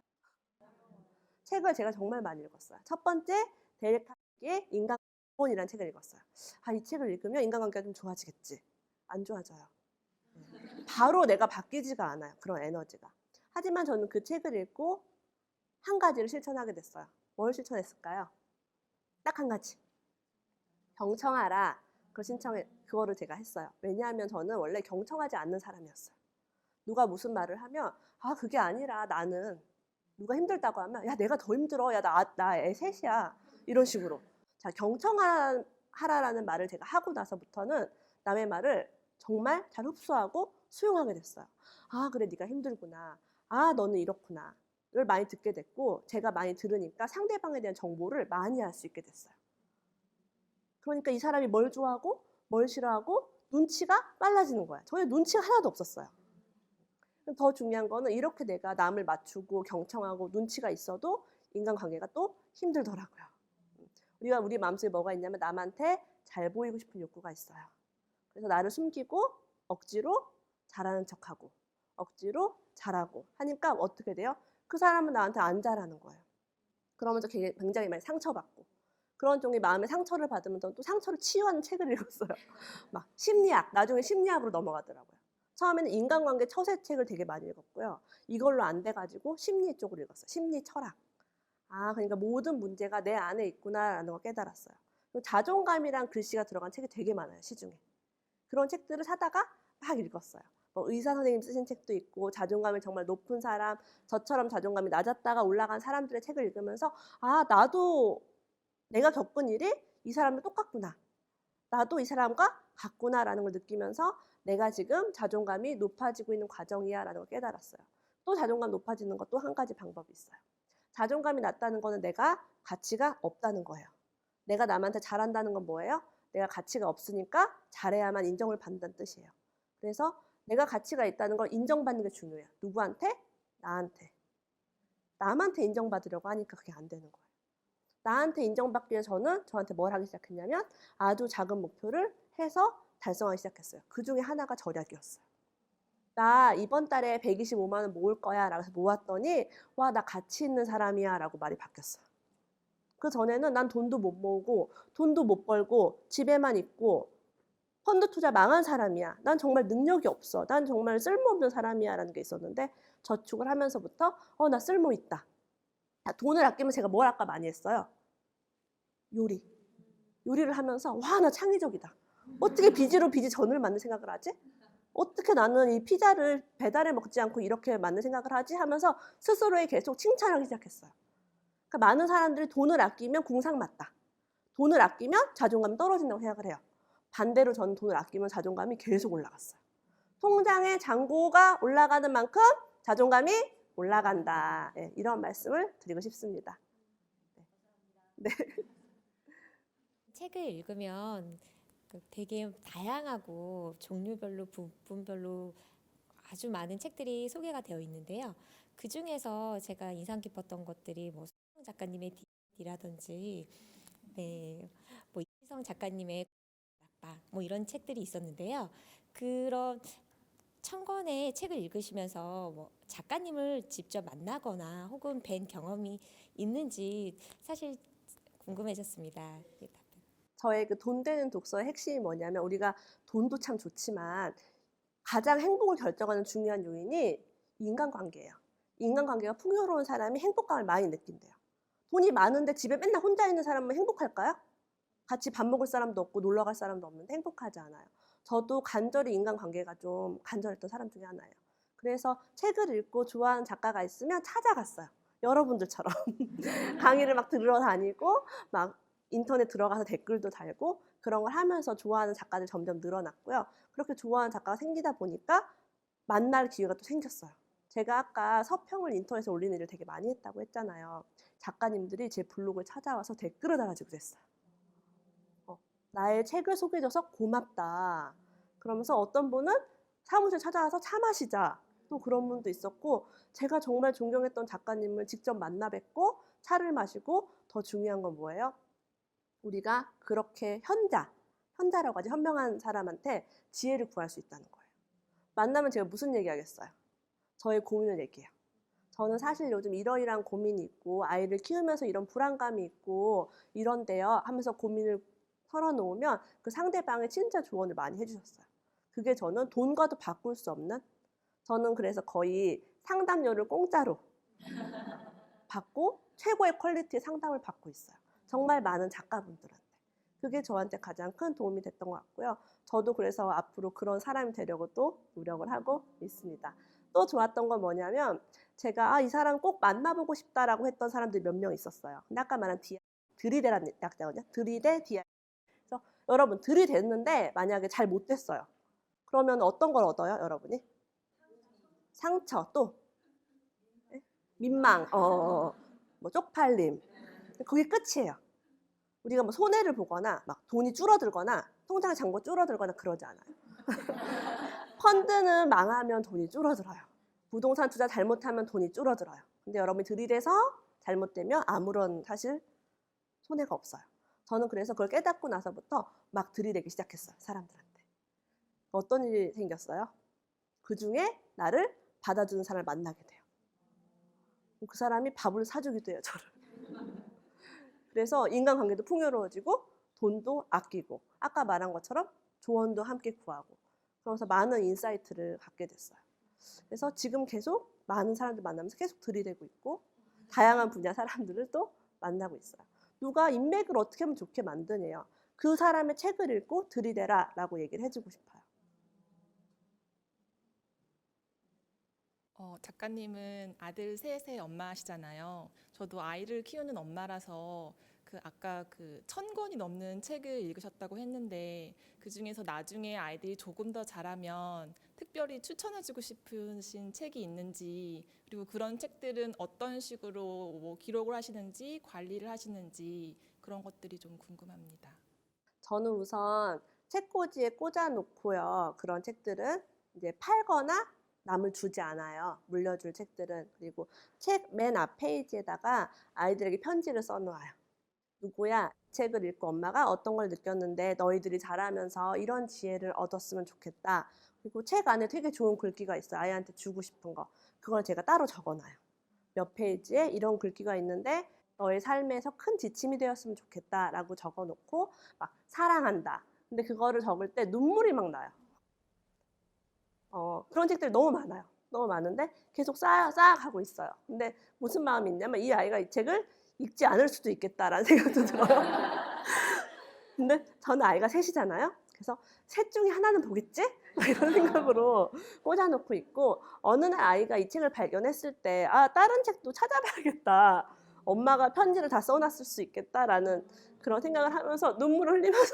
책을 제가 정말 많이 읽었어요. 첫 번째, 데일 카네기의 인간관계론이라는 책을 읽었어요. 이 책을 읽으면 인간관계가 좀 좋아지겠지. 안 좋아져요. 바로 내가 바뀌지가 않아요. 그런 에너지가. 하지만 저는 그 책을 읽고 한 가지를 실천하게 됐어요. 뭘 실천했을까요? 딱 한 가지. 경청하라. 그거를 제가 했어요. 왜냐하면 저는 원래 경청하지 않는 사람이었어요. 누가 무슨 말을 하면 그게 아니라 나는 누가 힘들다고 하면 야 내가 더 힘들어. 야 나 애 셋이야. 이런 식으로. 자 경청하라라는 말을 제가 하고 나서부터는 남의 말을 정말 잘 흡수하고 수용하게 됐어요. 그래 네가 힘들구나. 너는 이렇구나. 를 많이 듣게 됐고 제가 많이 들으니까 상대방에 대한 정보를 많이 알 수 있게 됐어요. 그러니까 이 사람이 뭘 좋아하고 뭘 싫어하고 눈치가 빨라지는 거예요. 저는 눈치가 하나도 없었어요. 더 중요한 거는 이렇게 내가 남을 맞추고 경청하고 눈치가 있어도 인간관계가 또 힘들더라고요. 우리 마음속에 뭐가 있냐면 남한테 잘 보이고 싶은 욕구가 있어요. 그래서 나를 숨기고 억지로 잘하는 척하고 억지로 잘하고 하니까 어떻게 돼요? 그 사람은 나한테 안 잘하는 거예요. 그러면서 굉장히 많이 상처받고 그런 종의 마음의 상처를 받으면 또 상처를 치유하는 책을 읽었어요. 막 심리학, 나중에 심리학으로 넘어가더라고요. 처음에는 인간관계 처세책을 되게 많이 읽었고요. 이걸로 안 돼가지고 심리 쪽으로 읽었어요. 심리 철학. 그러니까 모든 문제가 내 안에 있구나라는 걸 깨달았어요. 자존감이란 글씨가 들어간 책이 되게 많아요. 시중에. 그런 책들을 사다가 막 읽었어요. 의사 선생님 쓰신 책도 있고 자존감이 정말 높은 사람, 저처럼 자존감이 낮았다가 올라간 사람들의 책을 읽으면서 나도 내가 겪은 일이 이 사람도 똑같구나. 나도 이 사람과 같구나라는 걸 느끼면서 내가 지금 자존감이 높아지고 있는 과정이야라는 걸 깨달았어요. 또 자존감 높아지는 것도 한 가지 방법이 있어요. 자존감이 낮다는 거는 내가 가치가 없다는 거예요. 내가 남한테 잘한다는 건 뭐예요? 내가 가치가 없으니까 잘해야만 인정을 받는다는 뜻이에요. 그래서 내가 가치가 있다는 걸 인정받는 게 중요해요. 누구한테? 나한테. 남한테 인정받으려고 하니까 그게 안 되는 거예요. 나한테 인정받기 위해 저한테 뭘 하기 시작했냐면 아주 작은 목표를 해서 달성하기 시작했어요. 그 중에 하나가 절약이었어요. 나 이번 달에 125만 원 모을 거야 라고 해서 모았더니 나 가치 있는 사람이야 라고 말이 바뀌었어요. 그 전에는 난 돈도 못 모으고 돈도 못 벌고 집에만 있고 펀드 투자 망한 사람이야. 난 정말 능력이 없어. 난 정말 쓸모없는 사람이야 라는 게 있었는데 저축을 하면서부터 나 쓸모 있다. 돈을 아끼면 제가 뭘 아까 많이 했어요? 요리를 하면서 나 창의적이다. 어떻게 비지 전을 만들 생각을 하지? 어떻게 나는 이 피자를 배달해 먹지 않고 이렇게 만든 생각을 하지? 하면서 스스로에 계속 칭찬하기 시작했어요. 그러니까 많은 사람들이 돈을 아끼면 궁상맞다. 돈을 아끼면 자존감이 떨어진다고 생각을 해요. 반대로 저는 돈을 아끼면 자존감이 계속 올라갔어요. 통장의 잔고가 올라가는 만큼 자존감이 올라간다. 이런 말씀을 드리고 싶습니다. 네. 책을 읽으면 되게 다양하고 종류별로 부분별로 아주 많은 책들이 소개가 되어 있는데요. 그 중에서 제가 인상 깊었던 것들이 손혜정 작가님의 디라든지, 이희성 작가님의 낙방, 이런 책들이 있었는데요. 그런 천 권의 책을 읽으시면서 작가님을 직접 만나거나 혹은 뵌 경험이 있는지 사실 궁금해졌습니다. 저의 그 돈 되는 독서의 핵심이 뭐냐면 우리가 돈도 참 좋지만 가장 행복을 결정하는 중요한 요인이 인간관계예요. 인간관계가 풍요로운 사람이 행복감을 많이 느낀대요. 돈이 많은데 집에 맨날 혼자 있는 사람은 행복할까요? 같이 밥 먹을 사람도 없고 놀러 갈 사람도 없는데 행복하지 않아요. 저도 간절히 인간관계가 좀 간절했던 사람 중에 하나예요. 그래서 책을 읽고 좋아하는 작가가 있으면 찾아갔어요. 여러분들처럼 강의를 막 들으러 다니고 막 인터넷 들어가서 댓글도 달고 그런 걸 하면서 좋아하는 작가들 점점 늘어났고요. 그렇게 좋아하는 작가가 생기다 보니까 만날 기회가 또 생겼어요. 제가 아까 서평을 인터넷에 올리는 일을 되게 많이 했다고 했잖아요. 작가님들이 제 블로그에 찾아와서 댓글을 달아주고 그랬어요. 나의 책을 소개해줘서 고맙다. 그러면서 어떤 분은 사무실 찾아와서 차 마시자. 또 그런 분도 있었고 제가 정말 존경했던 작가님을 직접 만나 뵙고 차를 마시고 더 중요한 건 뭐예요? 우리가 그렇게 현자라고 하지 현명한 사람한테 지혜를 구할 수 있다는 거예요. 만나면 제가 무슨 얘기하겠어요? 저의 고민을 얘기해요. 저는 사실 요즘 이러이러한 고민이 있고 아이를 키우면서 이런 불안감이 있고 이런데요 하면서 고민을 털어놓으면 그 상대방이 진짜 조언을 많이 해주셨어요. 그게 저는 돈과도 바꿀 수 없는 저는 그래서 거의 상담료를 공짜로 받고 최고의 퀄리티의 상담을 받고 있어요. 정말 많은 작가분들한테. 그게 저한테 가장 큰 도움이 됐던 것 같고요. 저도 그래서 앞으로 그런 사람이 되려고 또 노력을 하고 있습니다. 또 좋았던 건 뭐냐면 제가 이 사람 꼭 만나보고 싶다라고 했던 사람들이 몇 명 있었어요. 근데 아까 말한 들이대라는 약자거든요. 들이대, DI. 그래서 여러분 들이댔는데 만약에 잘 못 됐어요. 그러면 어떤 걸 얻어요, 여러분이? 상처, 또 네? 민망, 뭐 쪽팔림. 그게 끝이에요. 우리가 뭐 손해를 보거나 막 돈이 줄어들거나 통장 잔고 줄어들거나 그러지 않아요. 펀드는 망하면 돈이 줄어들어요. 부동산 투자 잘못하면 돈이 줄어들어요. 근데 여러분이 들이대서 잘못되면 아무런 사실 손해가 없어요. 저는 그래서 그걸 깨닫고 나서부터 막 들이대기 시작했어요, 사람들한테. 어떤 일이 생겼어요? 그 중에 나를 받아주는 사람을 만나게 돼요. 그 사람이 밥을 사주기도 해요, 저를. 그래서 인간관계도 풍요로워지고 돈도 아끼고 아까 말한 것처럼 조언도 함께 구하고 그러면서 많은 인사이트를 갖게 됐어요. 그래서 지금 계속 많은 사람들 만나면서 계속 들이대고 있고 다양한 분야 사람들을 또 만나고 있어요. 누가 인맥을 어떻게 하면 좋게 만드네요. 그 사람의 책을 읽고 들이대라 라고 얘기를 해주고 싶어요. 작가님은 아들 셋의 엄마시잖아요. 저도 아이를 키우는 엄마라서 아까 1,000권이 넘는 책을 읽으셨다고 했는데 그 중에서 나중에 아이들이 조금 더 자라면 특별히 추천해주고 싶으신 책이 있는지, 그리고 그런 책들은 어떤 식으로 뭐 기록을 하시는지 관리를 하시는지 그런 것들이 좀 궁금합니다. 저는 우선 책꽂이에 꽂아놓고요. 그런 책들은 이제 팔거나 남을 주지 않아요. 물려줄 책들은. 그리고 책 맨 앞 페이지에다가 아이들에게 편지를 써놓아요. 누구야, 책을 읽고 엄마가 어떤 걸 느꼈는데 너희들이 자라면서 이런 지혜를 얻었으면 좋겠다. 그리고 책 안에 되게 좋은 글귀가 있어요. 아이한테 주고 싶은 거. 그걸 제가 따로 적어놔요. 몇 페이지에 이런 글귀가 있는데 너의 삶에서 큰 지침이 되었으면 좋겠다라고 적어놓고 막 사랑한다. 근데 그거를 적을 때 눈물이 막 나요. 그런 책들이 너무 많아요. 너무 많은데 계속 쌓아가고 있어요. 근데 무슨 마음이 있냐면 이 아이가 이 책을 읽지 않을 수도 있겠다라는 생각도 들어요. 근데 저는 아이가 셋이잖아요. 그래서 셋 중에 하나는 보겠지? 이런 생각으로 꽂아놓고 있고 어느 날 아이가 이 책을 발견했을 때 다른 책도 찾아봐야겠다. 엄마가 편지를 다 써놨을 수 있겠다라는 그런 생각을 하면서 눈물을 흘리면서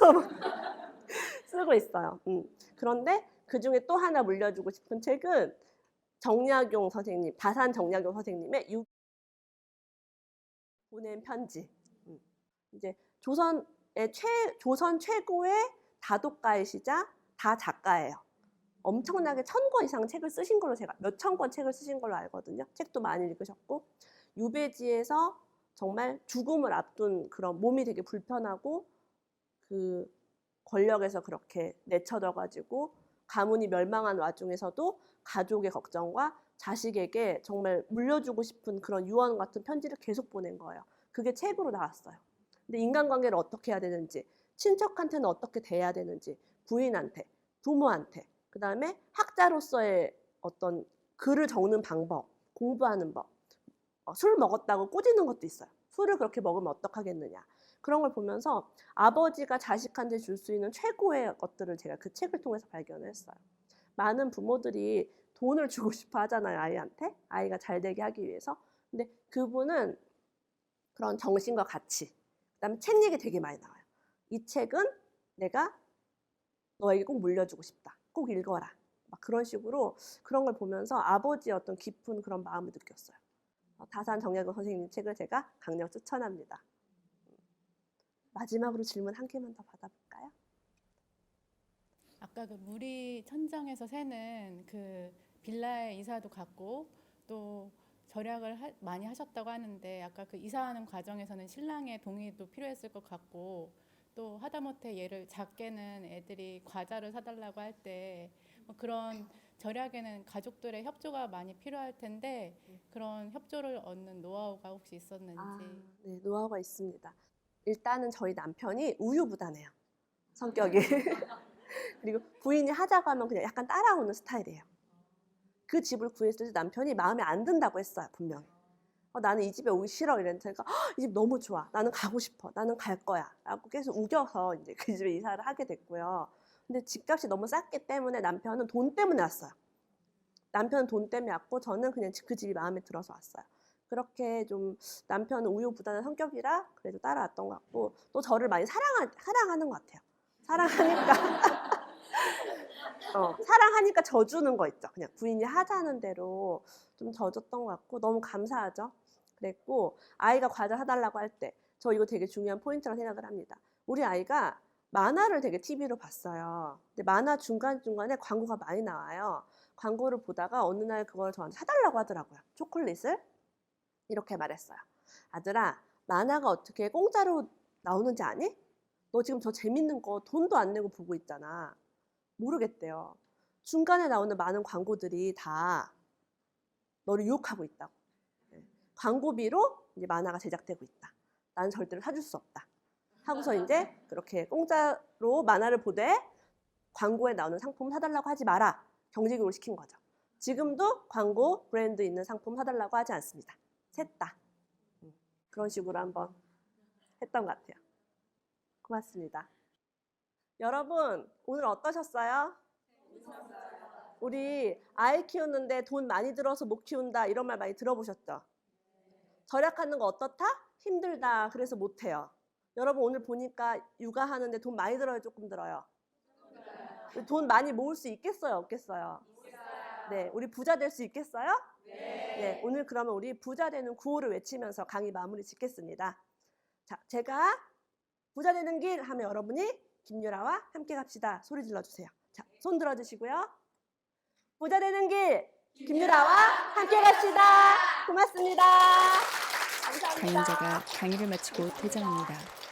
쓰고 있어요. 그런데 그중에 또 하나 물려주고 싶은 책은 정약용 선생님, 다산 정약용 선생님의 보낸 편지. 이제 조선 최고의 다독가이시자 다 작가예요. 엄청나게 1,000권 이상 책을 쓰신 걸로 제가 몇천 권 책을 쓰신 걸로 알거든요. 책도 많이 읽으셨고 유배지에서 정말 죽음을 앞둔 그런 몸이 되게 불편하고 그 권력에서 그렇게 내쳐져가지고 가문이 멸망한 와중에서도 가족의 걱정과 자식에게 정말 물려주고 싶은 그런 유언 같은 편지를 계속 보낸 거예요. 그게 책으로 나왔어요. 근데 인간관계를 어떻게 해야 되는지, 친척한테는 어떻게 대해야 되는지, 부인한테, 부모한테, 그 다음에 학자로서의 어떤 글을 적는 방법, 공부하는 법, 술 먹었다고 꼬지는 것도 있어요. 술을 그렇게 먹으면 어떡하겠느냐. 그런 걸 보면서 아버지가 자식한테 줄 수 있는 최고의 것들을 제가 그 책을 통해서 발견을 했어요. 많은 부모들이 돈을 주고 싶어 하잖아요, 아이한테. 아이가 잘 되게 하기 위해서. 근데 그분은 그런 정신과 가치, 그다음에 책 얘기 되게 많이 나와요. 이 책은 내가 너에게 꼭 물려주고 싶다. 꼭 읽어라. 막 그런 식으로 그런 걸 보면서 아버지의 어떤 깊은 그런 마음을 느꼈어요. 다산 정약용 선생님 책을 제가 강력 추천합니다. 마지막으로 질문 한 개만 더 받아볼까요? 아까 그 무리 천장에서 새는 그 빌라에 이사도 갔고 또 절약을 많이 하셨다고 하는데 아까 그 이사하는 과정에서는 신랑의 동의도 필요했을 것 같고 또 하다못해 얘를 작게는 애들이 과자를 사달라고 할 때 뭐 그런 절약에는 가족들의 협조가 많이 필요할 텐데 그런 협조를 얻는 노하우가 혹시 있었는지. 네, 노하우가 있습니다. 일단은 저희 남편이 우유부단해요. 성격이. 그리고 부인이 하자고 하면 그냥 약간 따라오는 스타일이에요. 그 집을 구했을 때 남편이 마음에 안 든다고 했어요, 분명히. 나는 이 집에 오기 싫어 이랬는데 제가 이 집 너무 좋아. 나는 가고 싶어. 나는 갈 거야. 라고 계속 우겨서 이제 그 집에 이사를 하게 됐고요. 근데 집값이 너무 쌌기 때문에 남편은 돈 때문에 왔어요. 남편은 돈 때문에 왔고 저는 그냥 그 집이 마음에 들어서 왔어요. 그렇게 좀 남편은 우유부단한 성격이라 그래도 따라왔던 것 같고 또 저를 많이 사랑하는 것 같아요. 사랑하니까 사랑하니까 져주는 거 있죠. 그냥 부인이 하자는 대로 좀 져줬던 것 같고 너무 감사하죠. 그랬고 아이가 과자 사달라고 할 때 저 이거 되게 중요한 포인트라고 생각을 합니다. 우리 아이가 만화를 되게 TV로 봤어요. 근데 만화 중간중간에 광고가 많이 나와요. 광고를 보다가 어느 날 그걸 저한테 사달라고 하더라고요. 초콜릿을. 이렇게 말했어요. 아들아, 만화가 어떻게 공짜로 나오는지 아니? 너 지금 저 재밌는 거 돈도 안 내고 보고 있잖아. 모르겠대요. 중간에 나오는 많은 광고들이 다 너를 유혹하고 있다고. 광고비로 이제 만화가 제작되고 있다. 나는 절대로 사줄 수 없다. 하고서 이제 그렇게 공짜로 만화를 보되 광고에 나오는 상품 사달라고 하지 마라. 경제교육을 시킨 거죠. 지금도 광고 브랜드 있는 상품 사달라고 하지 않습니다. 셋 다. 그런 식으로 한번 했던 것 같아요. 고맙습니다. 여러분, 오늘 어떠셨어요? 우리 아이 키우는데 돈 많이 들어서 못 키운다 이런 말 많이 들어보셨죠? 절약하는 거 어떻다? 힘들다. 그래서 못해요. 여러분 오늘 보니까 육아하는데 돈 많이 들어요? 조금 들어요? 돈 많이 모을 수 있겠어요? 없겠어요? 네, 우리 부자 될 수 있겠어요? 네, 오늘 그러면 우리 부자 되는 구호를 외치면서 강의 마무리 짓겠습니다. 자, 제가 부자 되는 길 하면 여러분이 김유라와 함께 갑시다. 소리 질러주세요. 자, 손 들어주시고요. 부자 되는 길 김유라와 함께 갑시다. 고맙습니다. 감사합니다. 강연자가 강의를 마치고 퇴장합니다.